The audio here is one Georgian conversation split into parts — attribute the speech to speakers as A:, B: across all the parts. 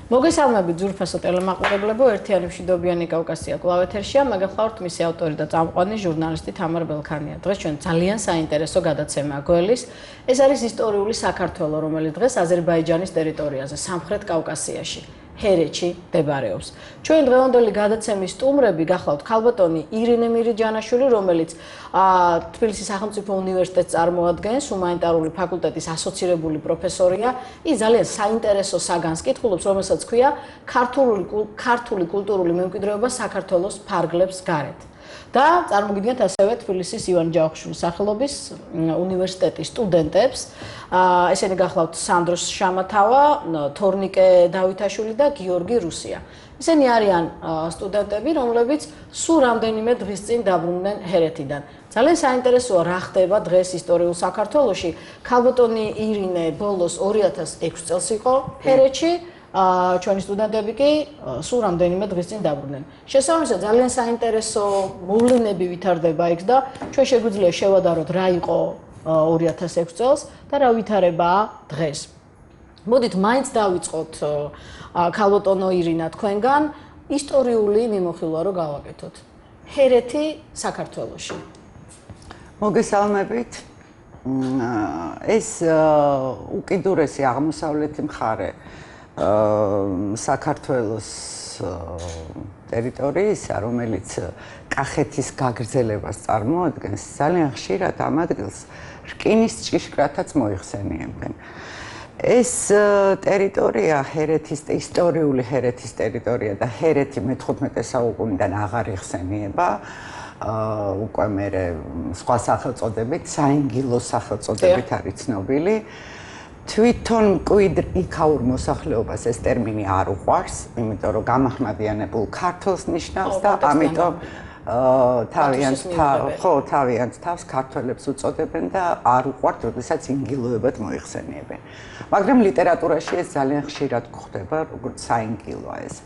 A: მოგესალმებით ძვირფასო ტელემაყურებლებო, ერთიანი მშვიდობიანი კავკასია კვლავ ეთერშია, მოგეხმართ მისი ავტორი და წამყვანი ჟურნალისტი თამარ ბელქანია. დღეს ჩვენ ძალიან საინტერესო გადაცემა გველის. ეს არის ისტორიული საქართველო, რომელიც დღეს აზერბაიჯანის ტერიტორიაზე, სამხრეთ კავკასიაში, ჰერეთში მდებარეობს. ჩვენ დღევანდელი გადაცემის სტუმრები გახლავთ ქალბატონი ირინე მირიჯანაშვილი, რომელიც თბილისის სახელმწიფო უნივერსიტეტს წარმოადგენს, ჰუმანიტარული ფაკულტეტის ასოცირებული პროფესორია. ის ძალიან საინტერესო საგანს კითხულობს, რომელსაც ქვია ქართული კულტურული მემკვიდრეობა საქართველოს ფარგლებს გარეთ. და წარმოგიდგენთ ასევე თბილისის ივან ჯავახიშვილის სახელობის უნივერსიტეტის სტუდენტებს. ესენი გახლავთ სანდრო შამათავა, თორნიკე დავითაშვილი და გიორგი რუსია. ესენი არიან სტუდენტები, რომლებიც სულ რამდენიმე დღის წინ დაბრუნდნენ ჰერეთიდან. ძალიან საინტერესოა რა ხდება დღეს ისტორიულ საქართველოში. ქალბატონი ირინე ბოლოს 2006 წელს იყო ჰერეთში. ჩვენი სტუდენტები კი სულ რამდენიმე დღის წინ დაბრუნდნენ. შესაბამისად, ძალიან საინტერესო მოვლენები ვითარდება იქ და ჩვენ შეგვიძლია შევადაროთ რა იყო 2006 წელს და რა ვითარებაა დღეს. მოდით მაინც დავიწყოთ ქალბატონო ირინა თქვენგან ისტორიული მიმოხილვა რო გავაკეთოთ. ჰერეთი საქართველოში.
B: მოგესალმებით. ეს უკიდურესი აღმოსავლეთი მხარე საქართველოს ტერიტორიისა, რომელიც კახეთის გაგრძელებას წარმოადგენს, ძალიან ხშირად ამ ადგილს რკინის ჭიშკრათაც მოიხსენიებენ. ეს ტერიტორია ჰერეთის ისტორიული ჰერეთის ტერიტორია და ჰერეთი მე-15 საუკუნიდან აღარ იხსენიება. უკვე მერე სხვა სახელწოდებით, საინგილოს სახელწოდებით არის ცნობილი. თვითონ მკვიდრ იქაურ მოსახლეობას ეს ტერმინი არ უყვარს, იმიტომ რომ გამაჰმადიანებულ ქართველს ნიშნავს და ამიტომ თავიანთ თავს ქართველებს უწოდებენ და არ უყვართ, როდესაც ინგილოებად მოიხსენიებენ. მაგრამ ლიტერატურაში ეს ძალიან ხშირად გვხვდება, როგორც საინგილოა ეს.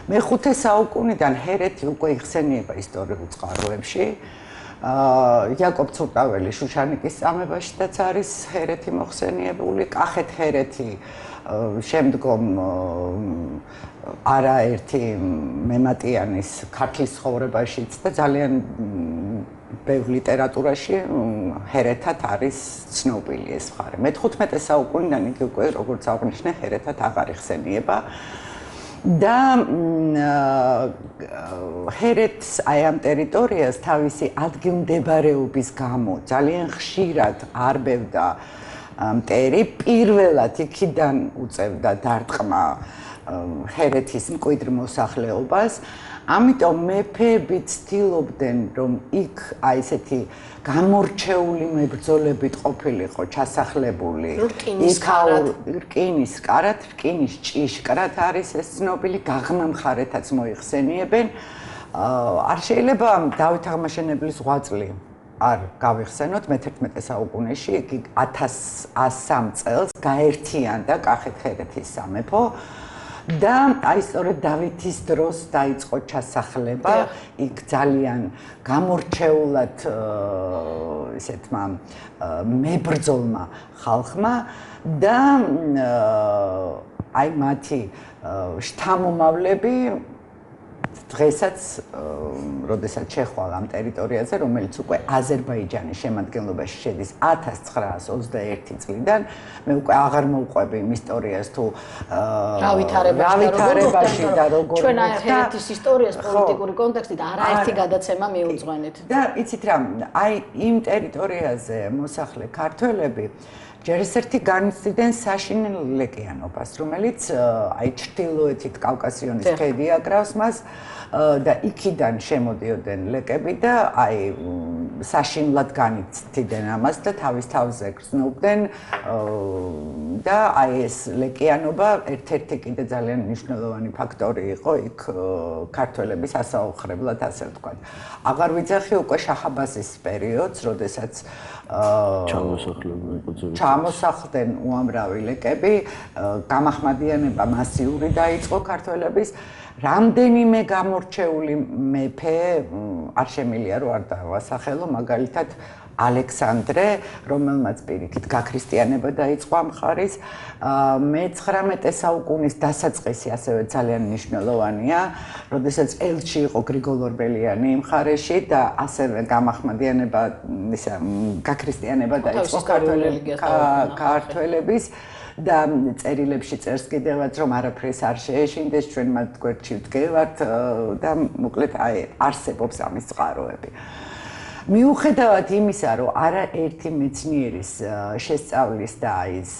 B: მე-5 საუკუნიდან ჰერეთი უკვე იხსენიება ისტორიულ წყაროებში. იაკობ ცურტაველი შუშანიკის წამებაშიც არის ჰერეთი მოხსენიებული, კახეთ ჰერეთი შემდგომ არაერთი მემატიანის ქართლის ცხოვრებაშიც და ძალიან ბევრ ლიტერატურაში ჰერეთად არის ცნობილი ეს მხარე. მე-15 საუკუნიდან იგი უკვე როგორც აღნიშნე ჰერეთად აღარ იხსენიება. და ჰერეთს აი ამ ტერიტორიას თავისი ადგილმდებარეობის გამო ძალიან ხშირად არბევდა მტერი, პირველად იქიდან უწევდა დარტყმა ჰერეთის მკვიდრ მოსახლეობას. ამიტომ მეფეები ცდილობდნენ, რომ იქ აი ესეთი გამორჩეული მებრძოლებით ყოფილიყო ჩასახლებული. რკინის კარად, რკინის ჭიშკრად არის ეს ცნობილი, გაღმა მხარეთაც მოიხსენიებენ. არ შეიძლება დავით აღმაშენებლის ღვაწლი არ გავიხსენოთ მე-11 საუკუნეში, იგი 1103 წელს გაერთიანდა კახეთ-ჰერეთის სამეფო. და აი სწორედ დავითის დროს დაიწყო ჩასახლება, იქ ძალიან გამორჩეულად ესეთმა მებრძოლმა ხალხმა და აი მათი შთამომავლები დღესაც, როდესაც შეხვალ ამ ტერიტორიაზე, რომელიც უკვე აზერბაიჯანის შემადგენლობაში შედის 1921 წლიდან, მე უკვე აღარ მოვყვები იმ ისტორიას თუ რა ვითარებაში და როგორ
A: ჩვენ ჰერეთის ისტორიას პოლიტიკური კონტექსტით არაერთი გადაცემა მიუძღვენით.
B: და იცით რა, აი იმ ტერიტორიაზე მოსახლე ქართველები ჯერ ერთი განიცდიდნენ საშინელ ლეკიანობას, რომელიც აი ჩრდილოეთით კავკასიონის ქედი აკრავს მას და იქიდან შემოდიოდნენ ლეკები და აი საშინლად განიცდიდნენ ამას და თავის თავზე გრძნობდნენ და აი ეს ლეკიანობა ერთ-ერთი კიდე ძალიან მნიშვნელოვანი ფაქტორი იყო იქ ქართველების ასაუხრებლად, ასე ვთქვათ. აღარ ვიძახი უკვე შაჰ-აბასის პერიოდს, როდესაც ჩამოსახლდნენ უამრავი ლეკები, გამაჰმადიანება მასიური დაიწყო ქართველების. რამდენიმე გამორჩეული მეფე არ შემილია რომ არ დავასახელო, მაგალითად ალექსანდრე, რომელმაც პირიქით გაქრისტიანება დაიწყო ამ მხარის. მე-19 საუკუნის დასაწყისი ასევე ძალიან მნიშვნელოვანია, როდესაც ელჩი იყო გრიგოლ ორბელიანი იმ მხარეში და ასევე გამახმადიანება ისა გაქრისტიანება დაიწყო ქართველების და წერილებში წერს კიდევაც რომ არაფერს არ შეეშინდეს ჩვენ მათ გვერდში ვდგევართ და მოკლედ აი არსებობს ამის წყაროები. მიუხედავად იმისა, რომ არაერთი მეცნიერის შესწავლის და ის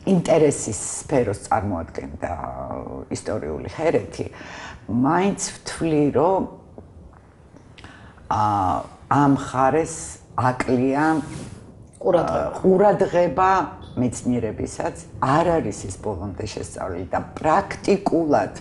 B: ინტერესის სფეროს წარმოადგენდა ისტორიული ჰერეთი, მაინც ვთვლი, რომ ამ მხარეს აკლია ყურადღება მეცნიერებისაც არ არის ის ბოლომდე შესწავლილი და პრაქტიკულად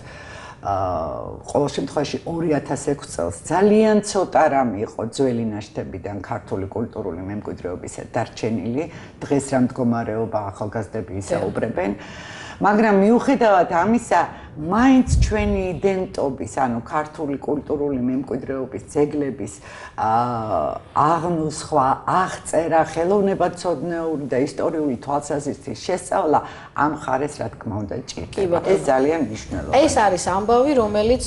B: ყოველ შემთხვევაში 2006 წელს ძალიან ცოტა რამ იყო ძველი ნაშთებიდან ქართული კულტურული მემკვიდრეობისა დარჩენილი. დღეს რა მდგომარეობა ახალგაზრდები ისაუბრებენ. მაგრამ მიუხედავად ამისა, მაინც ჩვენი იდენტობის, ანუ ქართული კულტურული მემკვიდრეობის ძეგლების აღნუსხვა, აღწერა, ხელოვნებაცოდნეული და ისტორიული თვალსაზრისით შესწავლა ამ მხარეს რა თქმა უნდა ჭირდება. ეს ძალიან მნიშვნელოვანია.
A: ეს არის ამბავი, რომელიც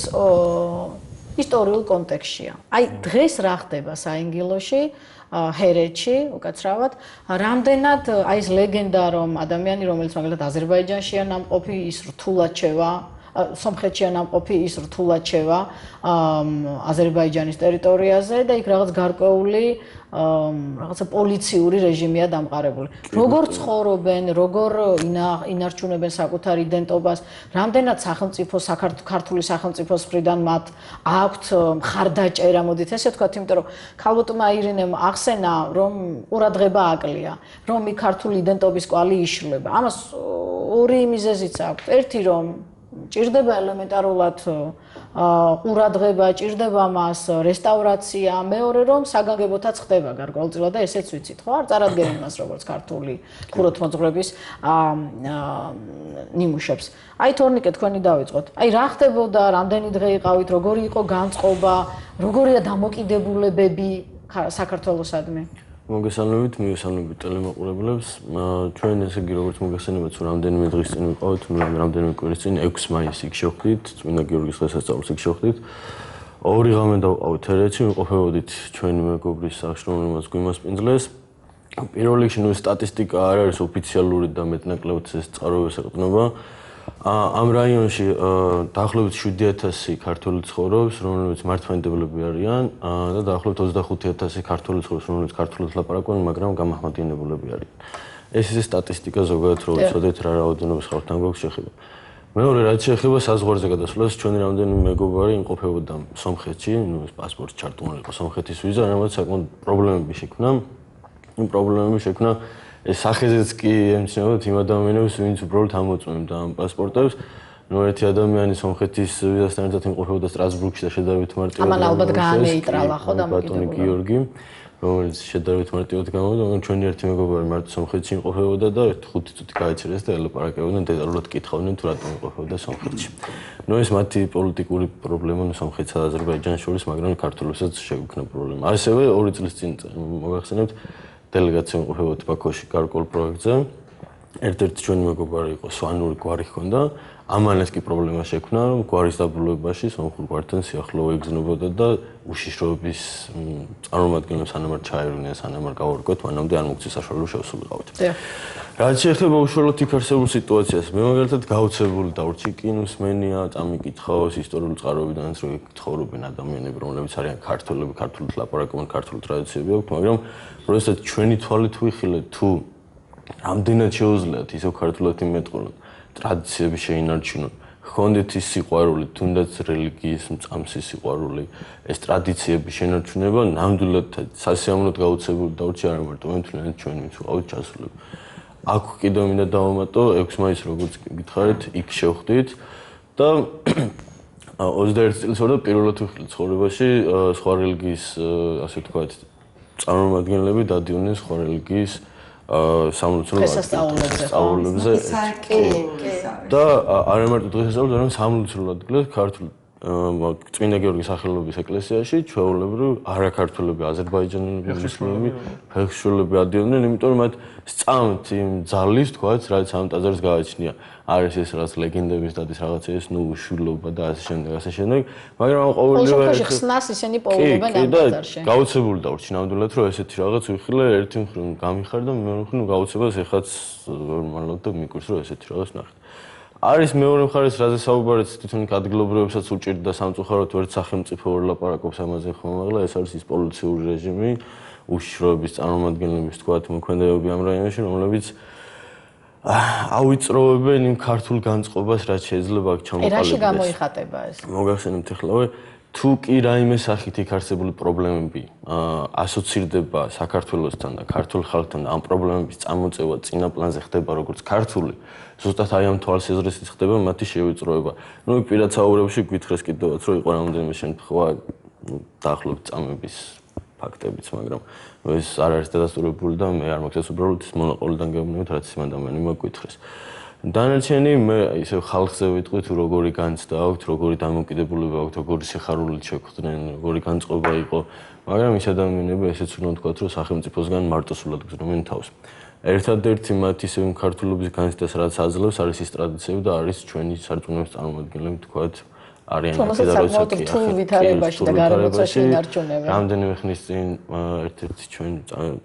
A: ისტორიულ კონტექსტშია. აი დღეს რა ხდება საინგილოში, ჰერეთში, უკაცრავად, რამდენად აი ეს ლეგენდა რომ ადამიანი, რომელიც მაგალითად აზერბაიჯანშია ნამყოფი, ის რთულად შევა, სომხეთშია ნამყოფი, ის რთულად შევა აზერბაიჯანის ტერიტორიაზე და იქ რაღაც გარკვეული რაღაცა პოლიციური რეჟიმია დამყარებული. როგორ ცხოვრობენ, როგორ ინარჩუნებენ საკუთარ იდენტობას, რამდენად სახელმწიფო ქართული სახელმწიფოს მხრიდან მათ აქვთ მხარდაჭერა, მოდით ესე ვთქვათ, იმიტომ რომ ქალბატონმა ირინემ ახსენა, რომ ყურადღება აკლია, რომ იქ ქართული იდენტობის კვალი იშლება. ამას ორი მიზეზიც აქვს. ერთი რომ ჭირდება ელემენტარულად ყურადღება, ჭირდება მას რესტავრაცია, მეორე რომ საგანგებოთაც ხდება გარკვეულწილად და ესეც ვიცით, ხო? არ წარადგენენ მას როგორც ქართული ხუროთმოძღვრების ნიმუშებს. აი თორნიკე თქვენი დავიწყოთ. აი რა ხდებოდა, რამდენი დღე იყავით, როგორი იყო განწყობა, როგორია დამოკიდებულებები საქართველოსადმი?
C: მოგესალმებით ტელემაყურებლებს. ჩვენ ესე იგი როგორც მოგესალმებით, რომ რამდენიმე დღის წინ ვიყავით, რამდენიმე კვირის წინ 6 მაისს იქ შევხვდით, წმინდა გიორგის დღესასწაულს იქ შევხვდით. 2 ღამე დავყავით ჰერეთში, ვიმყოფებოდით ჩვენი მეგობრის სახში, რომელმაც გვიმასპინძლეს. პირველ რიგში სტატისტიკა არ არის ოფიციალური და მეტნაკლებად ეს წყაროებას ეყრდნობა. ამ რაიონში დაახლოებით 7000 ქართველი ცხოვრობს, რომლებიც მართლმადიდებლები არიან და დაახლოებით 25000 ქართველი ცხოვრობს, რომლებიც ქართულად ლაპარაკობენ, მაგრამ გამახმადიანებლები არიან. ეს ის სტატისტიკა ზოგადად რო ვიცოდეთ რა რაოდენობის ხალხთან გვაქვს შეხება. მეორე რაც შეეხება საზღვარზე გადასვლას, ჩვენი რამდენიმე მეგობარი იმყოფებოდა სომხეთში, პასპორტი ჩართული იყო სომხეთის ვიზა, რამაც საკმაოდ პრობლემები შექმნა. იმ პრობლემები შექმნა ეს სახეზეც კი ემცნებათ იმ ადამიანებს, ვინც უბრალოდ ამოწმებდა ამ პასპორტებს. ერთი ადამიანი სომხეთის ვიზასთან ერთად იმყოფებოდა სტრასბურგში და შედარებით მარტივად.
A: ამან ალბათ გაანეიტრალა ხო
C: ბატონი გიორგი, რომელიც შედარებით მარტივად გამოვიდა, მაგრამ ჩვენი ერთი მეგობარი მარტო სომხეთში იმყოფებოდა და 5 წუთი გაიჭირეს და ელაპარაკებდნენ, დეტალურად კითხავდნენ თუ რატომ იმყოფებოდა სომხეთში. ეს მათი პოლიტიკური პრობლემა სომხეთსა და აზერბაიჯანს შორის, მაგრამ ქართველებსაც შეგვექნა პრობლემა. ასევე 2 წლის წინ მოგახსენებთ დელეგაცია იმყოფებოდა ბაქოში გარკვეულ პროექტზე. ერთ-ერთი ჩვენი მეგობარი იყო სვანური გვარი ჰქონდა. ამანაც კი პრობლემა შექმნა, რომ გვარის დაბრუნებაში სომხურ გვართან სიახლოვე იგრძნობოდა და უშიშროების წარმომადგენლებს სანამ არ ჩაერუნიან, სანამ არ გავარკვევთ, მანამდე არ მოგცეს საშუალო შევსულიყავით. რაც შეეხება უშუალოდ იქ არსებულ სიტუაციას, მე მაგალითად გაოცებული დავრჩი კინოსმენია, წამიკითხავს ისტორიულ წყაროებიდანაც რომ იქ ცხოვრობენ ადამიანები, რომლებიც არიან ქართველები, ქართულად ლაპარაკობენ, ქართული ტრადიციები აქვთ, მაგრამ როდესაც ჩვენი თვალით ვიხილეთ თუ რამდენად შეუძლიათ ისევ ქართულად იმეტყველოთ, ტრადიციები შეინარჩუნონ, ჰქონდეთ ის სიყვარული, თუნდაც რელიგიის მწამსი სიყვარული, ეს ტრადიციები შენარჩუნება, ნამდვილად სასიამოვნოდ გაოცებული დავრჩი არა მარტო მე მთლიანად ჩვენ ვინც ვიყავით ჩასულები. აქ კიდევ მინდა დავამატო 6 მაისს როგორც გითხარით, იქ შევხვდით და 21 წელს ვარ და პირველად ვიხილეთ ცხოვრებაში სხვა რელიგიის ასე ვთქვათ წარმომადგენლები დადიოდნენ სხვა რელიგიის სამლოცველო სასწაულებზე და არა მარტო დღესასწაულზე, არამედ სამლოცველო ადგილას ქართულ წმინდა გიორგის სახელობის ეკლესიაში ჩვეულებრივ არაქართველები, აზერბაიჯანელები, მუსლიმები, ფეხშულები ადიოდნენ, იმიტომ რომ მათ სწამთ იმ ძალის, თქვათ, რაც ამ ტაძარს გააჩნია. არის ეს რაც ლეგენდების დადის რაღაცა ეს, შვილობა და ასე შემდეგ, მაგრამ ყოველივე
A: ხსნას ისინი პოულობენ ამ ტაძარში.
C: გაუცებული დავრჩი ნამდვილად, რომ ესეთი რაღაც ვიხილე ერთი მხრივ გამიხარდა, მეორე მხრივ გაუცებას ეხაც ნორმალურად და მიკვირს, რომ ესეთი რაღაც ნახეთ. არის მეორე მხარეს, რაზე საუბარიც თვითონ ადგილობრივებსაც უჭირდა სამწუხაროდ ვერც სახელმწიფო ვერ ლაპარაკობს ამაზე ხომაღლა, ეს არის ის პოლიციური რეჟიმი, უშიშროების წარმომადგენლების თქვათ მოქმედებები ამ რაიონში, რომლებიც ავიწროვებენ იმ ქართულ განწყობას, რაც შეიძლება აქ ჩამოყალიბდეს.
A: რაში გამოიხატება ეს?
C: მოგახსენებთ ეხლავე თუ კი რაიმე სახით იქ არსებული პრობლემები ასოცირდება საქართველოსთან და ქართულ ხალხთან და ამ პრობლემების წამოწევა წინა პლანზე ხდება როგორც ქართული, ზუსტად აი ამ თვალსაზრისით ხდება მათი შევიწროება. ნუ იქ პირად საუბრებში გვითხრეს კიდევაც, რომ იყო რამოდენიმე შემთხვევა დაახლოებით წამების ფაქტებიც, მაგრამ ეს არ არის დადასტურებული და მე არ მაქვს უბრალოდ ის მონოყოლიდან გეუბნებით, რაც იმ ადამიანმა მოგვითხრეს. დანარჩენი მე ისევ ხალხზე ვიტყვი თუ როგორი განცდა აქვთ, როგორი დამოკიდებულება აქვთ, როგორი სიხარულით შეხვდნენ, როგორი განწყობა იყო, მაგრამ ის ადამიანები ესეც უნდა ვთქვათ, რომ სახელმწიფოსგან მარტოსულად გზნობენ თავს. ერთადერთი მათ ისევ ქართულობის განცდას რაც აძლევს არის ის ტრადიციები და არის ჩვენი სარწმუნოების წარმომადგენლები, ვთქვათ, არიან
A: ფედერაციაში რთულ ვითარებაში და გარემოცვაში ინარჩუნებენ.
C: რამდენიმე ხნის წინ ერთ-ერთი ჩვენი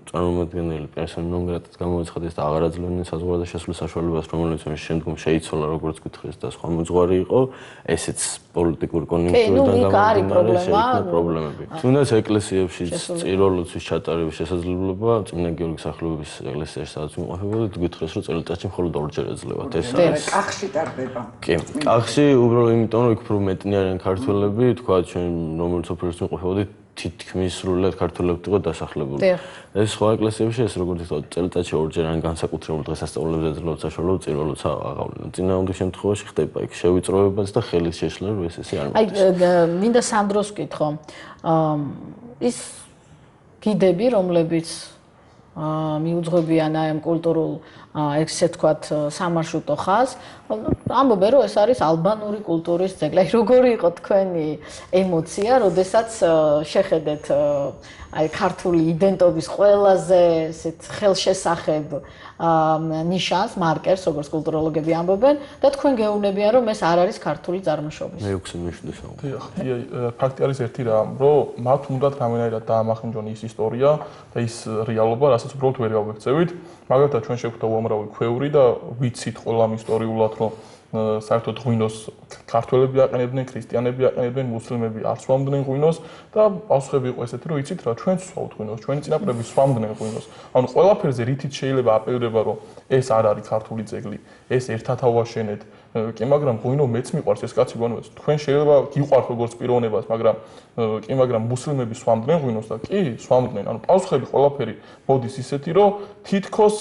C: წარმომადგენელი პერსონა ნონ გრატაც გამოაცხადეს და აღარ აძლევდნენ საზღვარგარეთ საშუალებას, რომელიც შემდგომ შეიცვალა როგორც გითხრეს და სხვა მოძღვარი იყო, ესეც პოლიტიკური კონიუნქტურიდან გამომდინარე პრობლემები. თუნდაც ეკლესიებში წიროლოცვის ჩატარების შესაძლებლობა წმინდა გიორგის სახელობის ეკლესიაში სადაც იმყოფებოდა, გითხრეს რომ წელიწადში მხოლოდ ორჯერ ეძლევათ. ეს არის
B: კახში ტარდება.
C: კი, კახში უბრალოდ იმიტომ რომ იქ უფრო მეტნი არიან ქართველები, თქვა ჩვენ რომელიც ოფერს იმყოფებოდით თითქმის სრულად ქართველებთ იყო დასახლებული. ეს სხვა ეკლესიებში ეს როგორც ვთქვათ, წელიწადში ორჯერ ან განსაკუთრებულ დღესასწაულებზე ეძლევა საშუალო წიროლოც აღავლენ. წინააღმდეგ შემთხვევაში ხდება იქ შევიწროებაც და ხელის შეშლა რომ ეს არ მოხდეს.
A: აი მინდა სანდროს ვკითხო. ის გიდები, რომლებიც მიუძღვებიან აი ამ კულტურულ ესე თქვათ სამარშრუტო ხაზს, ამბობენ რომ ეს არის ალბანური კულტურის ძეგლი. აი როგორი იყო თქვენი ემოცია, როდესაც შეხედეთ აი ქართული იდენტობის ყველაზე ესეთ ხელშესახებ ნიშანს, მარკერს, როგორც კულტუროლოგები ამბობენ და თქვენ გეუბნებიან რომ ეს არ არის ქართული წარმოშობის.
C: მე უხსენ მეშვიდე საუბარი.
D: ფაქტი არის ერთი რამ, რომ მათ უნდათ რამენერად დაამახინჯონ ის ისტორია და ის რეალობა, რასაც უბრალოდ ვერ გავექცევით. მაგალითად ჩვენ შეგვხვდა უამრავი ქვევრი და ვიცით ყველამ ისტორიულად, რომ საერთოდ ღვინოს ქართველები აყენებდნენ, ქრისტიანები აყენებდნენ, მუსლიმები არ სვამდნენ ღვინოს და პასუხები იყო ესეთი, რომ იცით რა, ჩვენც სვავთ ღვინოს, ჩვენი წინაპრები სვამდნენ ღვინოს. ანუ ყველაფერზე რითიც შეიძლება აპელირება, რომ ეს არ არის ქართული ძეგლი, ეს ერთად ავაშენეთ. კი, მაგრამ ღვინო მეც მიყვარს ეს კაცი გონებას. თქვენ შეიძლება გიყვართ როგორც პიროვნებას, მაგრამ მუსლიმები სვამდნენ ღვინოს და კი, სვამდნენ. ანუ პასუხები ყველაფერი მოდის ისეთი, რომ თითქოს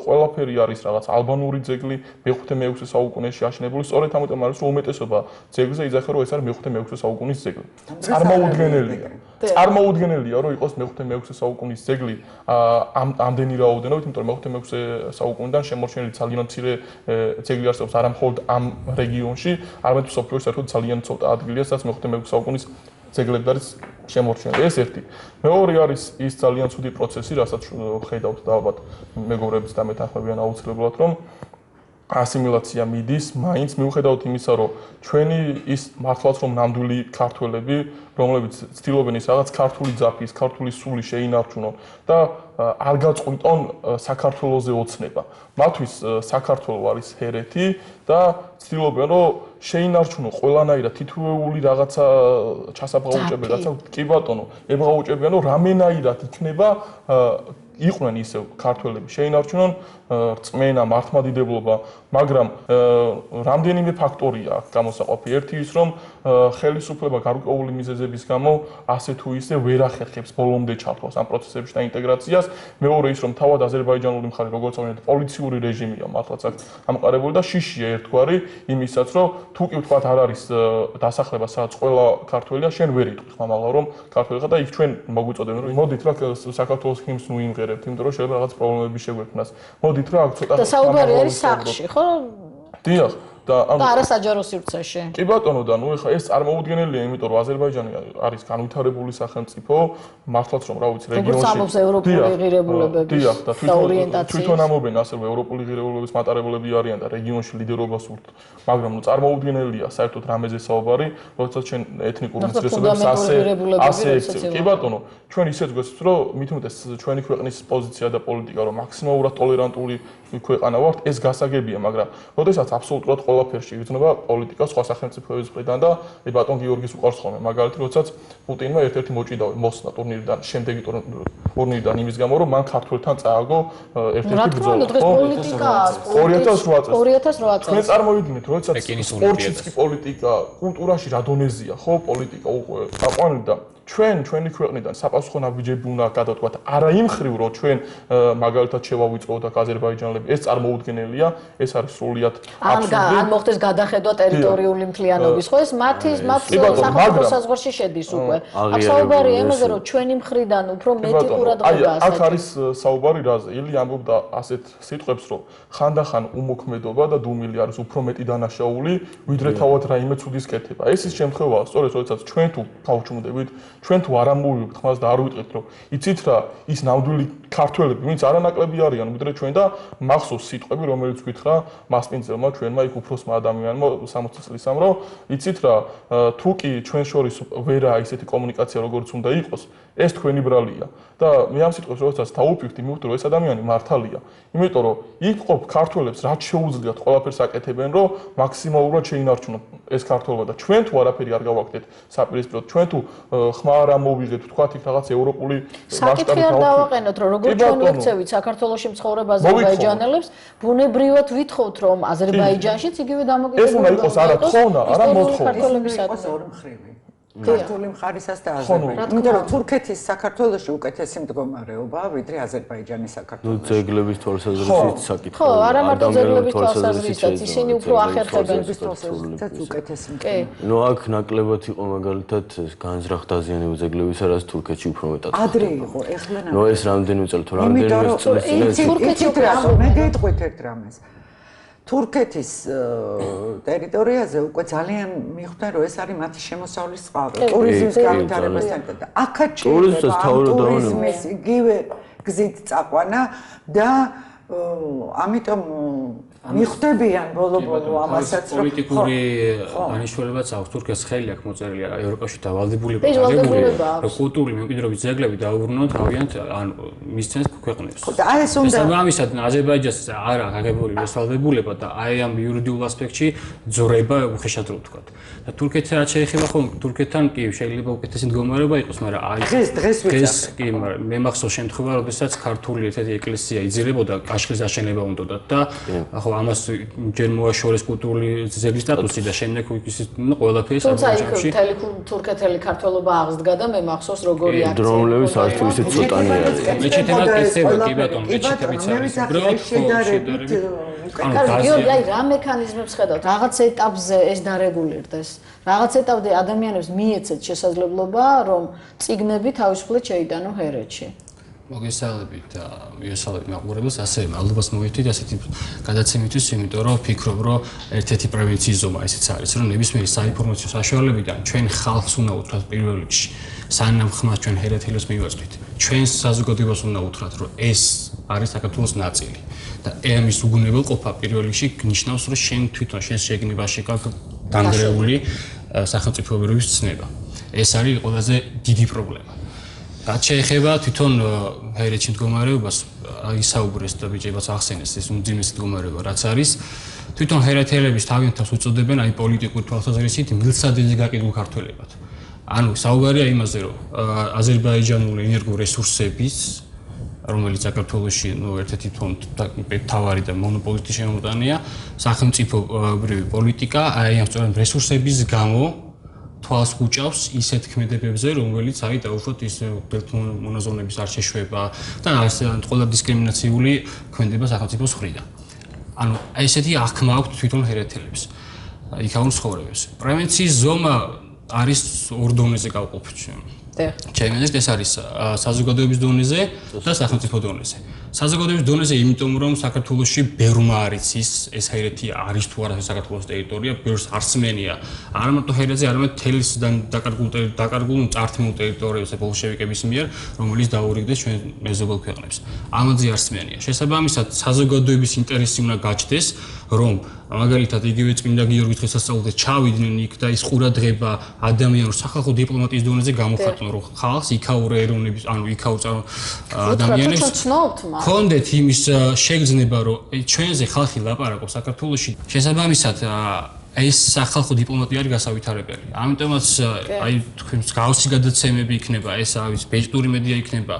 D: ყველაფერი არის რაღაც ალბანური ძეგლი, მე-5-6 საუკუნეში აშენებული. სწორედ ამიტომ არის რომ უმეტესობა ძეგლზე იძახა რომ ეს არის მე-5-6 საუკუნის ძეგლი. წარმოუდგენელია რომ იყოს მე-5-6 საუკუნის ძეგლი ამდენი რაოდენობით, იმიტომ რომ მე-5-6 საუკუნიდან შემორჩენილი ძალიან მცირე ძეგლი არსებობს არა მხოლოდ ამ რეგიონში, არამედ მსოფლიოში საერთოდ ძალიან ცოტა ადგილია, სადაც მე-5-6 საუკუნის ძეგლები არის შემორჩენილი. ეს ერთი. მეორე არის ის ძალიან ცუდი პროცესი, რასაც ხედავთ და ალბათ მეგობრებიც და მეთანხმებიან აუცილებლად, რომ ასიმილაცია მიდის, მაინც მიუხედავად იმისა, რომ ჩვენი ის მართლაც რომ ნამდვილი ქართველები, რომლებიც ცდილობენ ის რაღაც ქართული ძაფის, ქართული სული შეინარჩუნონ და არ გაწყვიტონ საქართველოზე ოცნება. მათთვის საქართველო არის ჰერეთი და ცდილობენ რომ შეინარჩუნონ ყველანაირად თითოეული რაღაცა ჩასაბღაუჭებელი, რაცა კი ბატონო, ებღაუჭებიან რომ რამენაირად იქნება იყვნენ ისევ ქართველები შეინარჩუნონ რწმენა, მართლმადიდებლობა, მაგრამ რამდენიმე ფაქტორია გამოსაყოფი. ერთი ის, რომ ხელისუფლება გარკვეული მიზეზების გამო ასე თუ ისე ვერ ახერხებს ბოლომდე ჩართვას ამ პროცესებში და ინტეგრაციას. მეორე ის, რომ თავად აზერბაიჯანული მხარე, როგორც აღნიშნეთ, პოლიციური რეჟიმია მართლაც აქ ამყარებული და შიშია ერთგვარი იმისაც, რომ თუ კი ვთქვათ არ არის დასახლება, სადაც ყველა ქართველია, შენ ვერ იტყვი ხმამაღლა, რომ ქართველი ხარ და იქ ჩვენ მოგვიწოდებენ, რომ მოდით რა საქართველოს ჰიმნს ნუ იმღერებთ, იმიტომ რომ შეიძლება რაღაც პრობლემები შეგვექმნას. მოდით რა აქ ცოტა
A: და საუბარი არის სახლში, ხო?
D: დიახ, და
A: და არასაჯარო სივრცეში.
D: კი ბატონო და ნუ ეხლა ეს წარმოუდგენელია, იმიტომ რომ აზერბაიჯანი არის განვითარებული სახელმწიფო, მართლაც რომ რა ვიცი რეგიონში.
A: როგორც ამბობს ევროპული ღირებულებების და ორიენტაციის.
D: თვითონ ამობენ ასე რომ ევროპული ღირებულებების მატარებლები არიან და რეგიონში ლიდერობას ურთ. მაგრამ ნუ წარმოუდგენელია საერთოდ რამეზე საუბარი, როდესაც ჩვენ ეთნიკურ უმცირესობებს ასე ექცევთ. კი ბატონო, ჩვენ ისეც გვესწრებთ, რომ მით უმეტეს ჩვენი ქვეყნის პოზიცია და პოლიტიკა რომ მაქსიმალურად ტოლერანტული ქვეყანა ვართ, ეს გასაგებია, მაგრამ როდესაც აბსოლუტურად ყველაფერში იგრძნობა პოლიტიკა სხვა სახელმწიფოების მხრიდან და ბატონ გიორგის უყარს ხოლმე, მაგალითად, როდესაც პუტინმა ერთ-ერთი მოჭიდა მოსნა ტურნირიდან, შემდეგი ტურნირიდან იმის გამო, რომ მან ქართველთან წააგო ერთ-ერთი ბრძოლა.
A: 2008 წელს.
D: ჩვენ წარმოვიდგინეთ, როდესაც სპორტშიც კი პოლიტიკა, კულტურაში რა დონეზია, ხო, პოლიტიკა უკვე აყვანილი და ჩვენი ქვეყნიდან საპასუხო ნაბიჯები უნდა გადავთქვათ არა იმ ხრივ რომ ჩვენ მაგალითად შევავიწყოთ აქ აზერბაიჯანელები ეს წარმოუდგენელია ეს არის სრულიად აბსურდი
A: ან მოხდეს გადახედვა ტერიტორიული მთლიანობის ხო ეს მათ სახელმწიფო საზღვარში შედის უკვე აქ საუბარია იმაზე რომ ჩვენი მხრიდან უფრო მეტი ყურადღება ასეთი
D: აქ არის საუბარი რაზე ილი ამბობდა ასეთ სიტყვებს რომ ხანდახან უმოქმედობა და დუმილი არის უფრო მეტი დანაშაული ვიდრე თავად რაიმე ცუდის კეთება ეს ის შემთხვევაა სწორედ როდესაც ჩვენ თუ გავჩუმდებით ჩვენ თუ არ ამოვიღებთ ხმას და არ ვიტყვით რომ იცით რა ის ნამდვილი ქართველები ვინც არანაკლები არიან ვიდრე ჩვენ და მახსოვს სიტყვები რომელიც გითხრა მასპინძელმა ჩვენმა იქ უფროსმა ადამიანმა 60 წლისამ რომ იცით რა თუ კი ჩვენ შორის ვერაა ისეთი კომუნიკაცია როგორც უნდა იყოს ეს თქვენი ბრალია და მე ამ სიტყვებს როდესაც თავუფიქრდი მივხვდი რომ ეს ადამიანი მართალია იმიტომ რომ იქ ყოფ ქართველებს რაც შეუძლიათ ყველაფერს აკეთებენ რომ მაქსიმალურად შეინარჩუნოთ ეს ქართველობა და ჩვენ თუ არაფერი არ გავაკეთეთ საპირისპიროდ ჩვენ თუ ხმა არ ამოვიღეთ თქვათ იქ რაღაც ევროპული
A: საკითხი არ დავაყენოთ რომ როგორ ჩვენ ვექცევით საქართველოში მცხოვრებ აზერბაიჯანელებს ბუნებრივად ვითხოვთ რომ აზერბაიჯანშიც იგივე დამოკიდებულება
D: ეს უნდა იყოს არა თხოვნა არა მოთხოვნა
B: იყოს ორმხრივი ქართული მხარისას და აზერბაიჯანის. იმიტომ რომ თურქეთის საქართველოში უკეთესი მდგომარეობაა ვიდრე აზერბაიჯანის საქართველოში.
C: ნუ ძეგლების თვალსაზრისით საკითხი.
A: ხო, არა მარტო ძეგლების თვალსაზრისით, ისინი უფრო ახერხებენ
B: თვალსაზრისით უკეთესი მდგომარეობა.
C: ნუ აქ ნაკლებად იყო მაგალითად განზრახ დაზიანებული ძეგლებისა, რაც თურქეთში უფრო მეტად.
B: ადრე იყო, ეხლა
C: ნუ ეს რამდენიმე წელი თუ რამდენიმე წელი
B: თურქეთში უფრო მე გეტყვით ერთ რამეს. თურქეთის ტერიტორიაზე უკვე ძალიან მიხვდა რომ ეს არის მათი შემოსავლის წყარო ტურიზმის განვითარებასთან და აქაც შეიძლება ტურიზმის იგივე გზით წაყვანა და ამიტომ მიხვდებიან ბოლო-ბოლო ამასაც
E: რომ პოლიტიკური დანიშნულებაც აქვს თურქეთს ხელი აქვს მოწერილი ევროპაში დავალდებულება დაგებული რომ კულტურული მემკვიდრეობის ძეგლები დაუბრუნოთ თავიანთ ან მისცემს ქვეყნებს.
B: და აი ეს უნდა
E: ამისად აზერბაიჯანს არა გაგებული ეს ვალდებულება და აი ამ იურიდიულ ასპექტში ძორება უხეშად რო ვთქვათ. და თურქეთს რაც შეეხება ხომ თურქეთთან კი შეიძლება უკეთესი მდგომარეობა იყოს, მაგრამ აი დღეს კი მე მახსოვს შემთხვევა, როდესაც ქართული ერთ-ერთი ეკლესია იძილებოდა კაშხლის აშენება უნდათ და ხო ამას ჯერ მოაშორეს კულტურული ძეგლის სტატუსი და შემდეგ ისიც ყველაფერი
A: აზერბაიჯანში. თუმცა იქ თურქეთელი ქართველობა აღსდგა და მე მახსოვს როგორი აქცია.
C: დროულების არც თუ ისე ცოტანი არის.
E: მეჩეთებად ისევე კი ბატონო, მეჩეთებიც არის.
A: გიორგი, აი რა მექანიზმებს ხედავთ? რაღაც ეტაპზე ეს დარეგულირდეს. რაღაც ეტაპზე ადამიანებს მიეცეთ შესაძლებლობა, რომ წიგნები თავისუფლად შეიტანო ჰერეთში.
E: მოგესალმებით და მიესალმებით მაყურებელს ასევე მადლობას მოვეთით ასეთი გადაცემისთვის, იმიტომ რომ ვფიქრობ, რომ ერთ-ერთი პრევენციის ზომა ესეც არის, რომ ნებისმიერი საინფორმაციო საშუალებიდან ჩვენ ხალხს უნდა უთხრათ პირველ რიგში, სანამ ხმას ჩვენ ჰერეთელებს მივაწვით. ჩვენ საზოგადოებას უნდა უთხრათ, რომ ეს არის საქართველოს ნაწილი. და ამის უგუნებელყოფა პირველ რიგში ნიშნავს, რომ შენ თვითონ შენ შეგნებაში გაქვს დანგრეული სახელმწიფოების ცნება. ეს არის ყველაზე დიდი პრობლემა. რაც შეეხება თვითონ ჰერეთში მდგომარეობას, ისაუბრეს და ბიჭებაც ახსენეს ეს უმძიმესი მდგომარეობა, რაც არის თვითონ ჰერეთელების თავიანთ თავს უწოდებენ აი პოლიტიკური თვალსაზრისით მილსადეზე გაკიდულ ქართველებად. ანუ საუბარია იმაზე, რომ აზერბაიჯანული ენერგო რესურსების რომელიც საქართველოში ერთ-ერთი თავარი და მონოპოლისტი შემოტანია, სახელმწიფოებრივი პოლიტიკა აი ამ სწორედ რესურსების გამო თვალს უჭავს ისეთ ქმედებებზე, რომელიც აი დაუშვათ ის მონაზონების არ შეშვება და ყველა დისკრიმინაციული ქმედება სახელმწიფოს მხრიდან. ანუ აი ესეთი აღქმა აქვს თვითონ ჰერეთელებს. იქაურ ცხოვრებას. პრევენციის ზომა არის ორ დონეზე გავყოფით ჩვენ. ჩემი აზრით ეს არის საზოგადოების დონეზე და სახელმწიფო დონეზე. საზოგადოების დონეზე, იმიტომ რომ საქართველოში ბევრმა არის ეს ჰაერეთი არის თუ არა საქართველოს ტერიტორია, ბევრს არსმენია. არა მარტო ჰაერეთზე, არამედ თელისიდან დაკარგულ წართმულ ტერიტორიებზე ბოლშევიკების მიერ, რომელიც დაურიგდეს ჩვენ მეზობელ ქვეყნებს. ამაზე არსმენია. შესაბამისად, საზოგადოების ინტერესი უნდა გაჩნდეს, რომ მაგალითად იგივე წმინდა გიორგის დღესასწაულზე ჩავიდნენ იქ და ის ყურადღება ადამიანურ სახალხო დიპლომატიის დონეზე გამოხატონ, რომ ხალხს იქაურე ეროვნების, ანუ იქაურ ადამიანებს ჰქონდეთ იმის შეგრძნება, რომ ჩვენზე ხალხი ლაპარაკობს საქართველოში. შესაბამისად, ეს სახალხო დიპლომატია არის გასავითარებელი. ამიტომაც აი თქვენ მსგავსი გადაცემები იქნება, ეს არის ბეჭდური მედია იქნება.